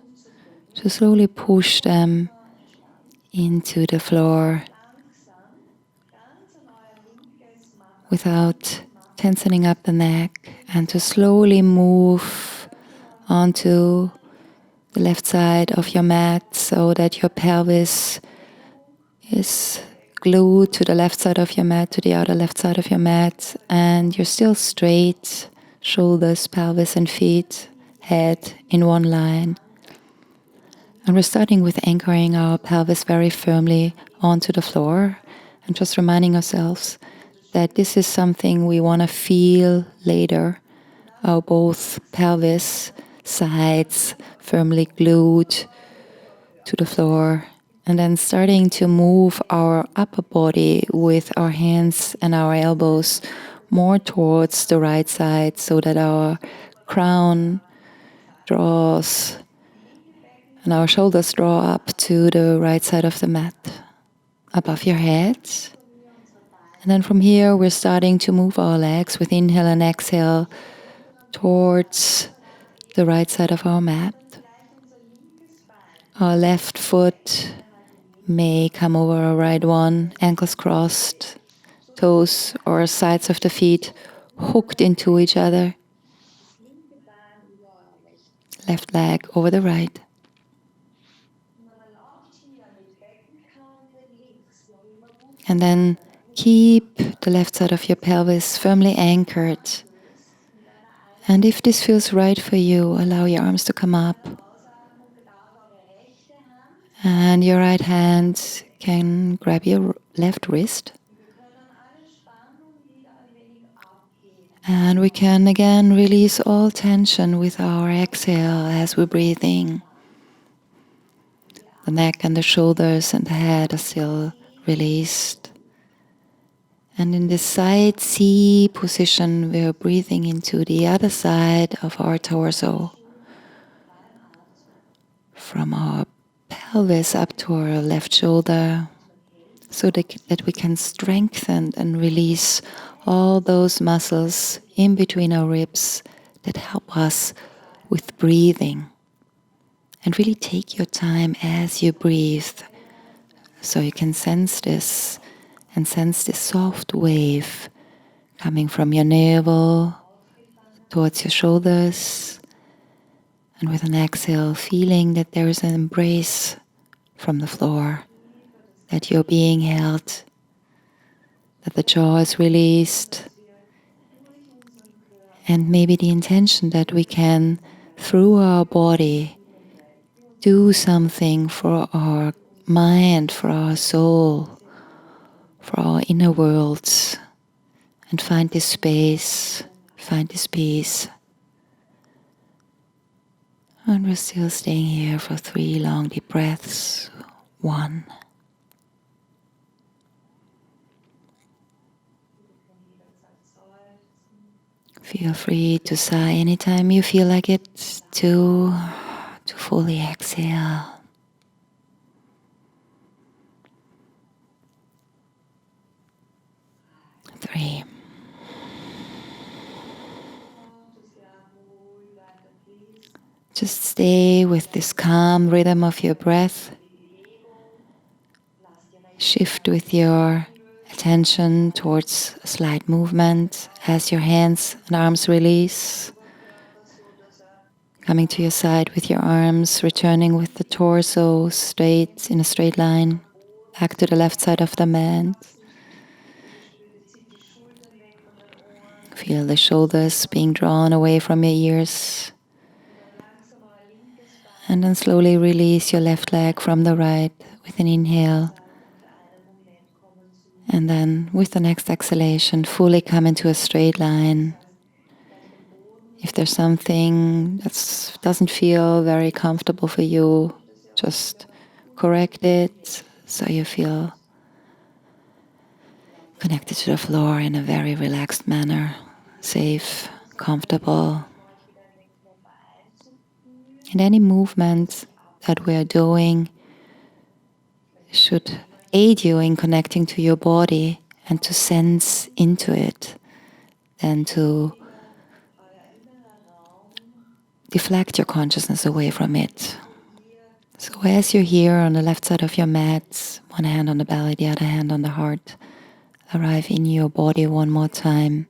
to slowly push them into the floor without tensing up the neck, and to slowly move onto the left side of your mat so that your pelvis is glued to the left side of your mat, to the outer left side of your mat, and you're still straight, shoulders, pelvis and feet, head in one line. And we're starting with anchoring our pelvis very firmly onto the floor and just reminding ourselves that this is something we want to feel later. Our both pelvis sides firmly glued to the floor, and then starting to move our upper body with our hands and our elbows more towards the right side so that our crown draws and our shoulders draw up to the right side of the mat, above your head. And then from here, we're starting to move our legs with inhale and exhale towards the right side of our mat. Our left foot may come over our right one, ankles crossed, toes or sides of the feet hooked into each other. Left leg over the right. And then keep the left side of your pelvis firmly anchored. And if this feels right for you, allow your arms to come up. And your right hand can grab your left wrist. And we can again release all tension with our exhale as we're breathing. The neck and the shoulders and the head are still released. And in this side C position, we're breathing into the other side of our torso. From our pelvis up to our left shoulder, so that we can strengthen and release all those muscles in between our ribs that help us with breathing. And really take your time as you breathe, so you can sense this and sense this soft wave coming from your navel towards your shoulders. And with an exhale, feeling that there is an embrace from the floor, that you're being held, that the jaw is released, and maybe the intention that we can, through our body, do something for our mind, for our soul, for our inner worlds, and find this space, find this peace. And we're still staying here for 3 long deep breaths. 1. Feel free to sigh anytime you feel like it, to fully exhale. 3. Just stay with this calm rhythm of your breath. Shift with your attention towards a slight movement as your hands and arms release. Coming to your side with your arms, returning with the torso straight in a straight line, back to the left side of the mat. Feel the shoulders being drawn away from your ears. And then slowly release your left leg from the right with an inhale. And then with the next exhalation, fully come into a straight line. If there's something that doesn't feel very comfortable for you, just correct it so you feel connected to the floor in a very relaxed manner, safe, comfortable. And any movement that we are doing should aid you in connecting to your body and to sense into it, than to deflect your consciousness away from it. So as you're here on the left side of your mat, one hand on the belly, the other hand on the heart, arrive in your body one more time.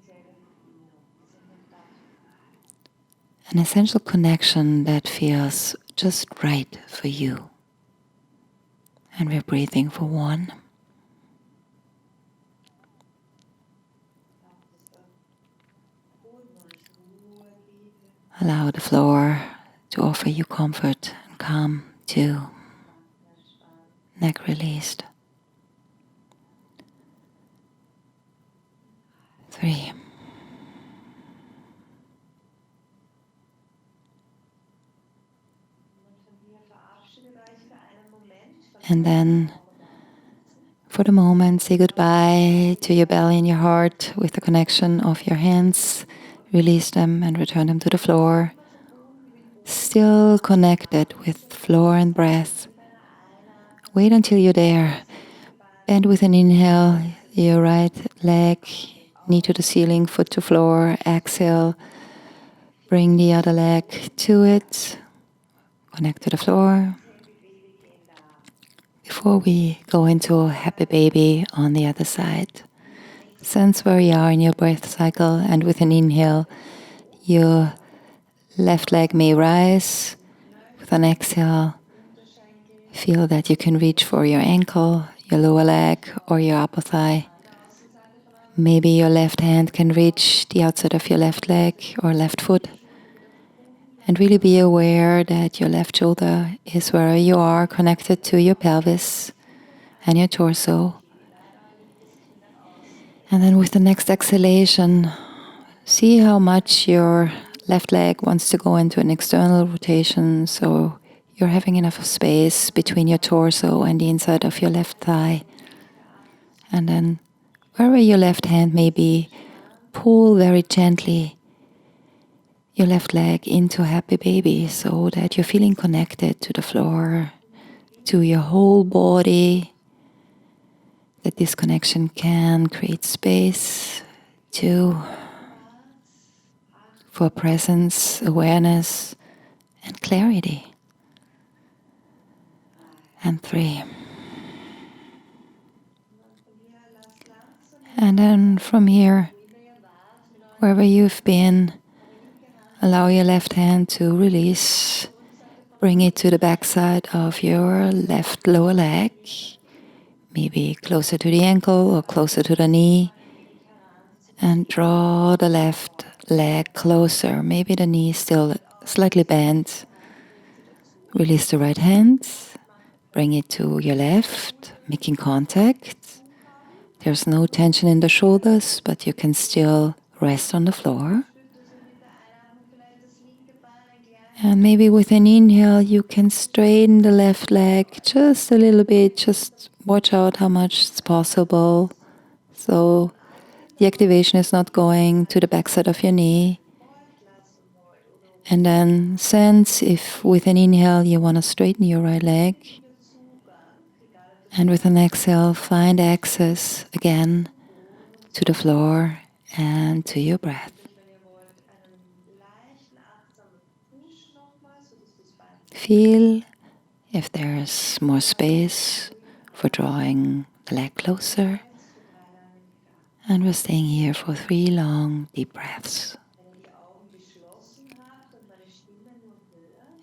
An essential connection that feels just right for you. And we're breathing for 1. Allow the floor to offer you comfort and calm. 2. Neck released. 3. And then, for the moment, say goodbye to your belly and your heart with the connection of your hands. Release them and return them to the floor. Still connected with floor and breath. Wait until you're there. Bend with an inhale, your right leg, knee to the ceiling, foot to floor. Exhale, bring the other leg to it. Connect to the floor. Before we go into happy baby on the other side, sense where you are in your breath cycle, and with an inhale, your left leg may rise. With an exhale, feel that you can reach for your ankle, your lower leg, or your upper thigh. Maybe your left hand can reach the outside of your left leg or left foot. And really be aware that your left shoulder is where you are, connected to your pelvis and your torso. And then with the next exhalation, see how much your left leg wants to go into an external rotation, so you're having enough space between your torso and the inside of your left thigh. And then wherever your left hand may be, pull very gently your left leg into happy baby, so that you're feeling connected to the floor, to your whole body, that this connection can create space for presence, awareness, and clarity. And 3. And then from here, wherever you've been, allow your left hand to release. Bring it to the backside of your left lower leg, maybe closer to the ankle or closer to the knee. And draw the left leg closer. Maybe the knee is still slightly bent. Release the right hand. Bring it to your left, making contact. There's no tension in the shoulders, but you can still rest on the floor. And maybe with an inhale, you can straighten the left leg just a little bit. Just watch out how much is possible. So the activation is not going to the backside of your knee. And then sense if with an inhale you want to straighten your right leg. And with an exhale, find access again to the floor and to your breath. Feel if there's more space for drawing the leg closer. And we're staying here for 3 long, deep breaths.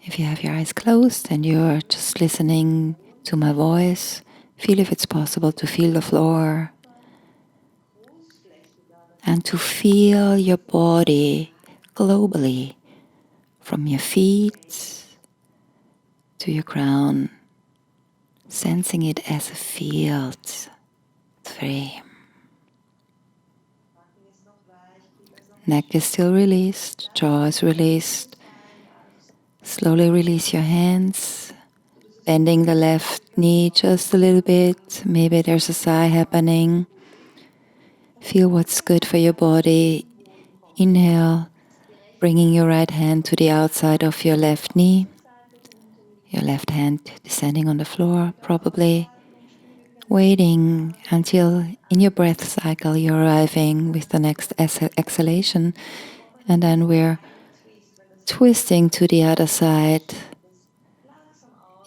If you have your eyes closed and you're just listening to my voice, feel if it's possible to feel the floor and to feel your body globally, from your feet to your crown, sensing it as a field. 3. Neck is still released, jaw is released. Slowly release your hands, bending the left knee just a little bit. Maybe there's a sigh happening. Feel what's good for your body. Inhale, bringing your right hand to the outside of your left knee. your left hand descending on the floor, probably waiting until in your breath cycle you're arriving with the next exhalation, and then we're twisting to the other side.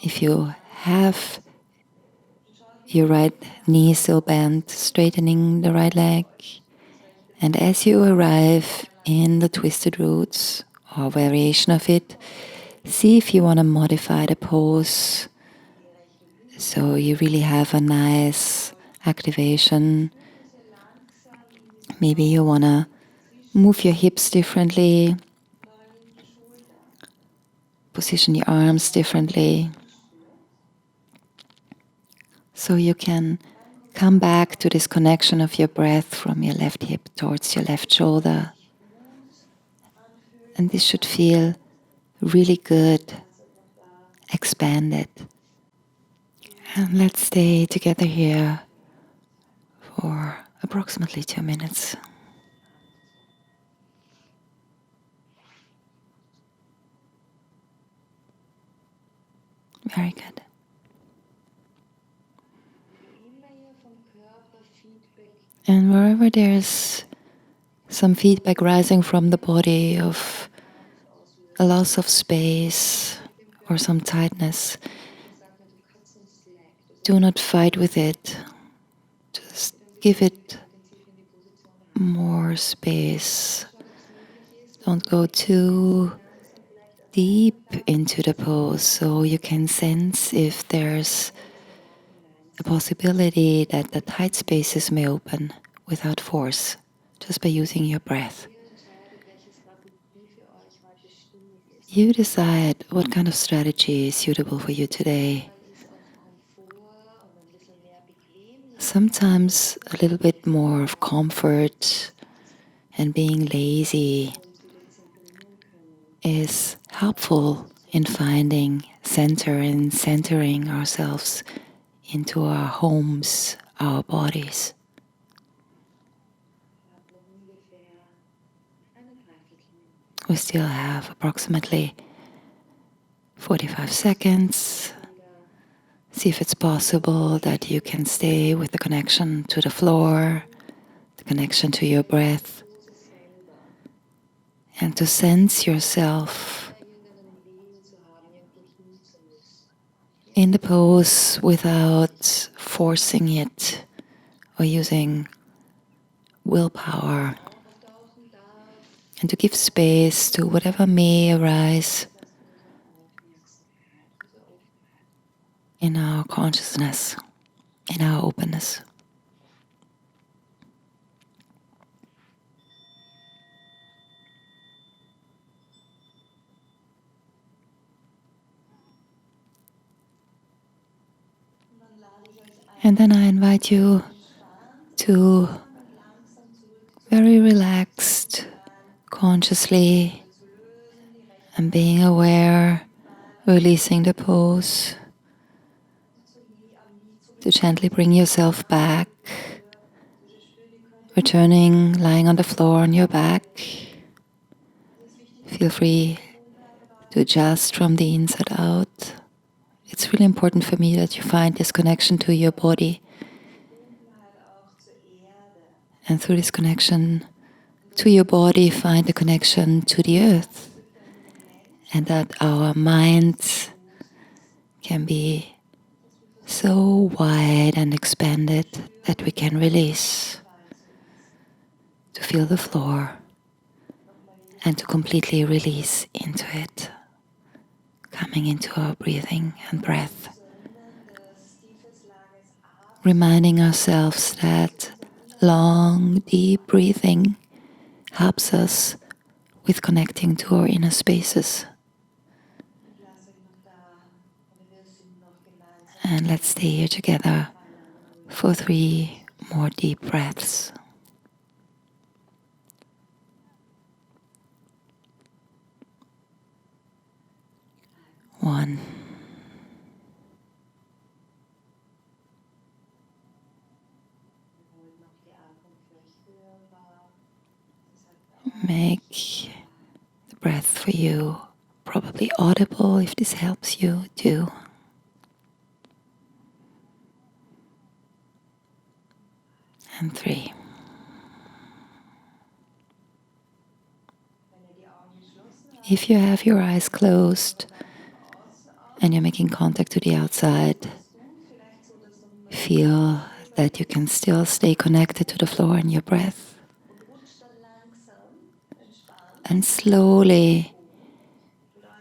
If you have your right knee still bent, straightening the right leg, and as you arrive in the twisted roots or variation of it, see if you want to modify the pose so you really have a nice activation. Maybe you want to move your hips differently, position your arms differently, so you can come back to this connection of your breath from your left hip towards your left shoulder. And this should feel really good, expanded. And let's stay together here for approximately 2 minutes. Very good. And wherever there's some feedback rising from the body of a loss of space or some tightness, do not fight with it. Just give it more space. Don't go too deep into the pose, so you can sense if there's a possibility that the tight spaces may open without force, just by using your breath. You decide what kind of strategy is suitable for you today. Sometimes a little bit more of comfort and being lazy is helpful in finding center and centering ourselves into our homes, our bodies. We still have approximately 45 seconds. See if it's possible that you can stay with the connection to the floor, the connection to your breath, and to sense yourself in the pose without forcing it or using willpower, and to give space to whatever may arise in our consciousness, in our openness. And then I invite you to very relaxed, consciously, and being aware, releasing the pose, to gently bring yourself back, returning, lying on the floor on your back. Feel free to adjust from the inside out. It's really important for me that you find this connection to your body. And through this connection to your body, find the connection to the earth. And that our mind can be so wide and expanded that we can release, to feel the floor and to completely release into it, coming into our breathing and breath. Reminding ourselves that long, deep breathing helps us with connecting to our inner spaces. And let's stay here together for 3 more deep breaths. 1. Make the breath for you probably be audible if this helps you too. And 3. If you have your eyes closed and you're making contact to the outside, feel that you can still stay connected to the floor and your breath. And slowly,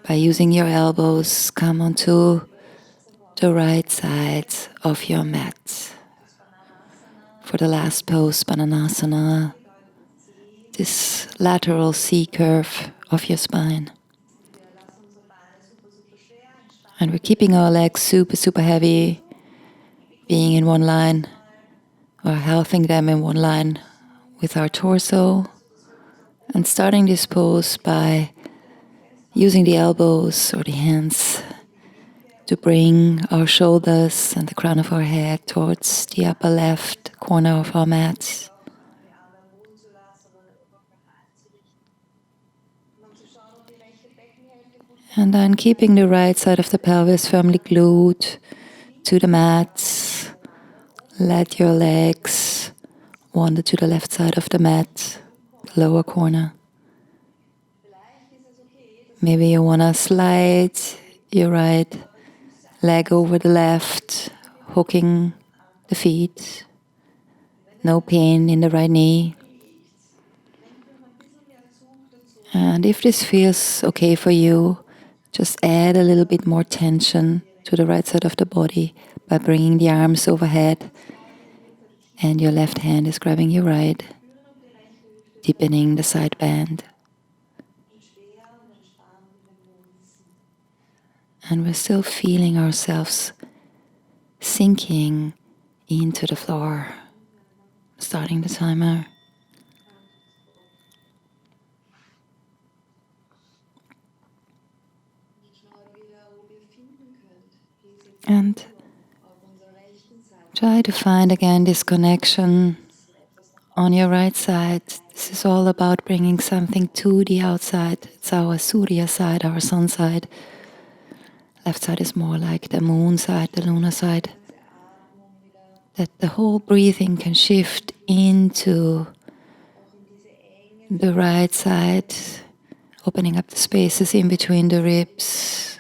by using your elbows, come onto the right side of your mat. For the last pose, Bananasana, this lateral C curve of your spine. And we're keeping our legs super, super heavy, being in one line, or halving them in one line with our torso. And starting this pose by using the elbows or the hands to bring our shoulders and the crown of our head towards the upper left corner of our mat. And then keeping the right side of the pelvis firmly glued to the mat. Let your legs wander to the left side of the mat, the lower corner. Maybe you want to slide your right leg over the left, hooking the feet. No pain in the right knee. And if this feels okay for you, just add a little bit more tension to the right side of the body by bringing the arms overhead, and your left hand is grabbing your right, deepening the side bend. And we're still feeling ourselves sinking into the floor. Starting the timer. And try to find again this connection on your right side. This is all about bringing something to the outside. It's our Surya side, our sun side. Left side is more like the moon side, the lunar side. That the whole breathing can shift into the right side, opening up the spaces in between the ribs.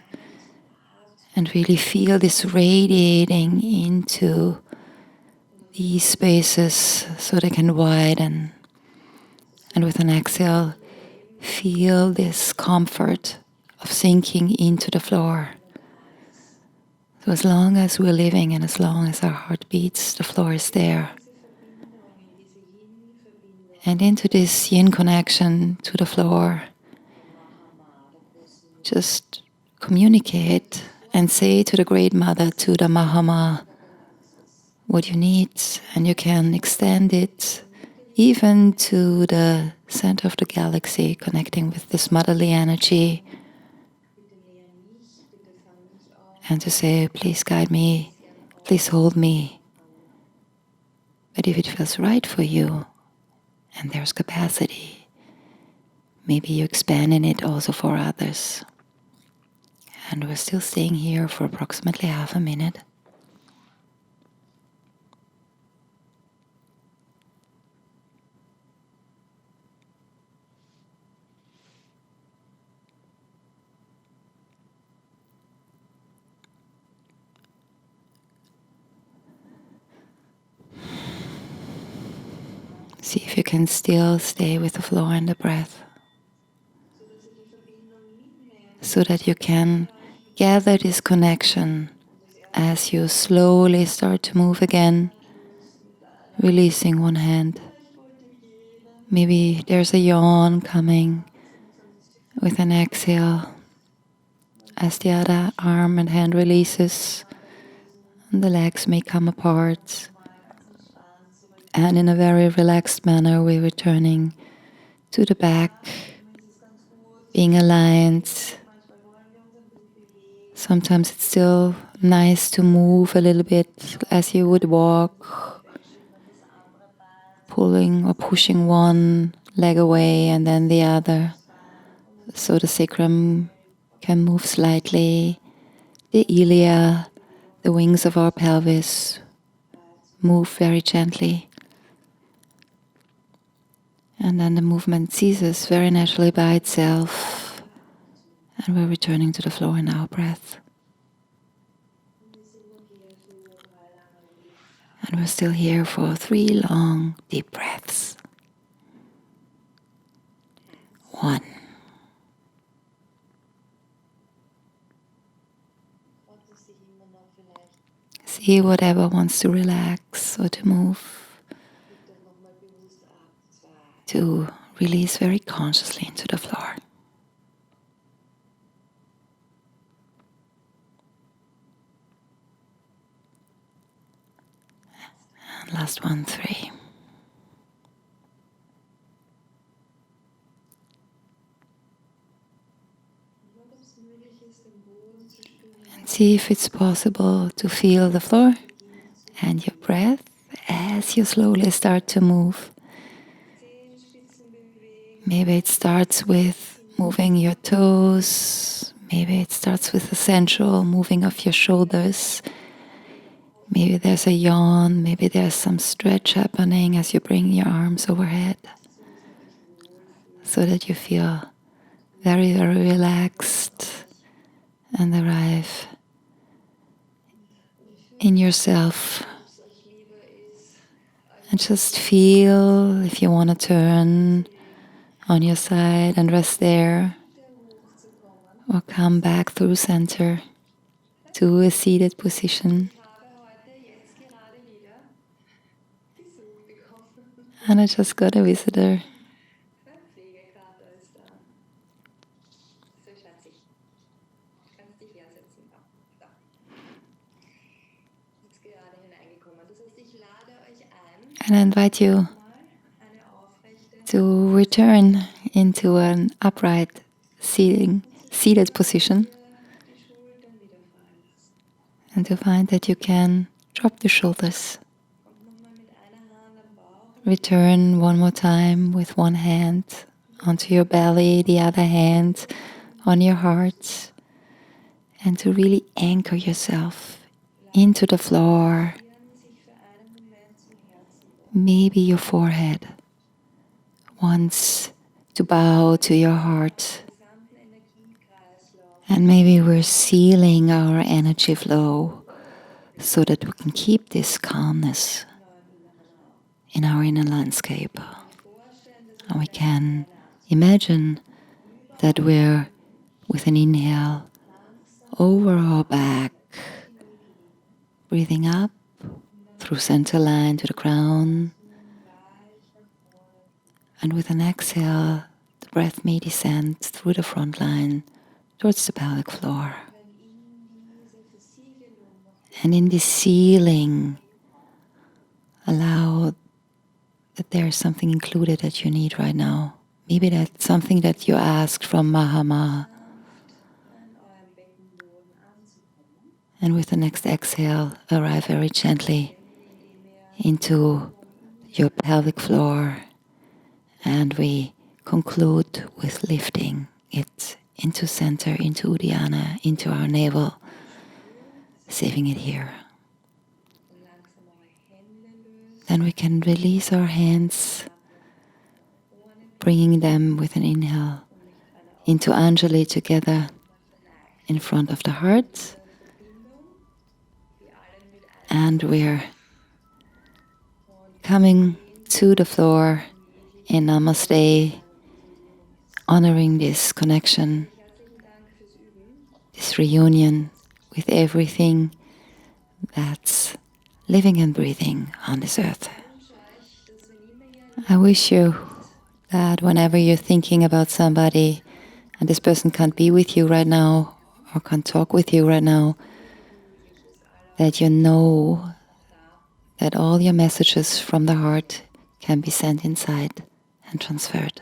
And really feel this radiating into these spaces so they can widen. And with an exhale, feel this comfort of sinking into the floor. So as long as we're living and as long as our heart beats, the floor is there. And into this yin connection to the floor, just communicate and say to the Great Mother, to the Mahama, what you need, and you can extend it even to the center of the galaxy, connecting with this motherly energy, and to say, please guide me, please hold me. But if it feels right for you, and there's capacity, maybe you expand in it also for others. And we're still staying here for approximately half a minute. See if you can still stay with the flow and the breath, so that you can gather this connection as you slowly start to move again, releasing one hand. Maybe there's a yawn coming with an exhale as the other arm and hand releases, and the legs may come apart. And in a very relaxed manner, we're returning to the back, being aligned. Sometimes it's still nice to move a little bit as you would walk, pulling or pushing one leg away and then the other, so the sacrum can move slightly. The ilia, the wings of our pelvis, move very gently. And then the movement ceases very naturally by itself. And we're returning to the floor in our breath. And we're still here for 3 long, deep breaths. 1. See whatever wants to relax or to move. To release very consciously into the floor. And last one, 3. And see if it's possible to feel the floor and your breath as you slowly start to move. Maybe it starts with moving your toes. Maybe it starts with the sensual moving of your shoulders. Maybe there's a yawn. Maybe there's some stretch happening as you bring your arms overhead, so that you feel very, very relaxed and arrive in yourself. And just feel if you want to turn on your side and rest there, or come back through center to a seated position. And I just got a visitor. And I invite you to return into an upright seated position, and to find that you can drop the shoulders. Return one more time with one hand onto your belly, the other hand on your heart, and to really anchor yourself into the floor. Maybe your forehead wants to bow to your heart. And maybe we're sealing our energy flow so that we can keep this calmness in our inner landscape. And we can imagine that we're, with an inhale, over our back, breathing up through center line to the crown. And with an exhale, the breath may descend through the front line towards the pelvic floor. And in this sealing, allow that there is something included that you need right now. Maybe that's something that you asked from Mahama. And with the next exhale, arrive very gently into your pelvic floor. And we conclude with lifting it into center, into Uddiyana, into our navel, saving it here. Then we can release our hands, bringing them with an inhale into Anjali together in front of the heart. And we're coming to the floor in Namaste, honoring this connection, this reunion with everything that's living and breathing on this earth. I wish you that whenever you're thinking about somebody and this person can't be with you right now or can't talk with you right now, that you know that all your messages from the heart can be sent inside and transferred.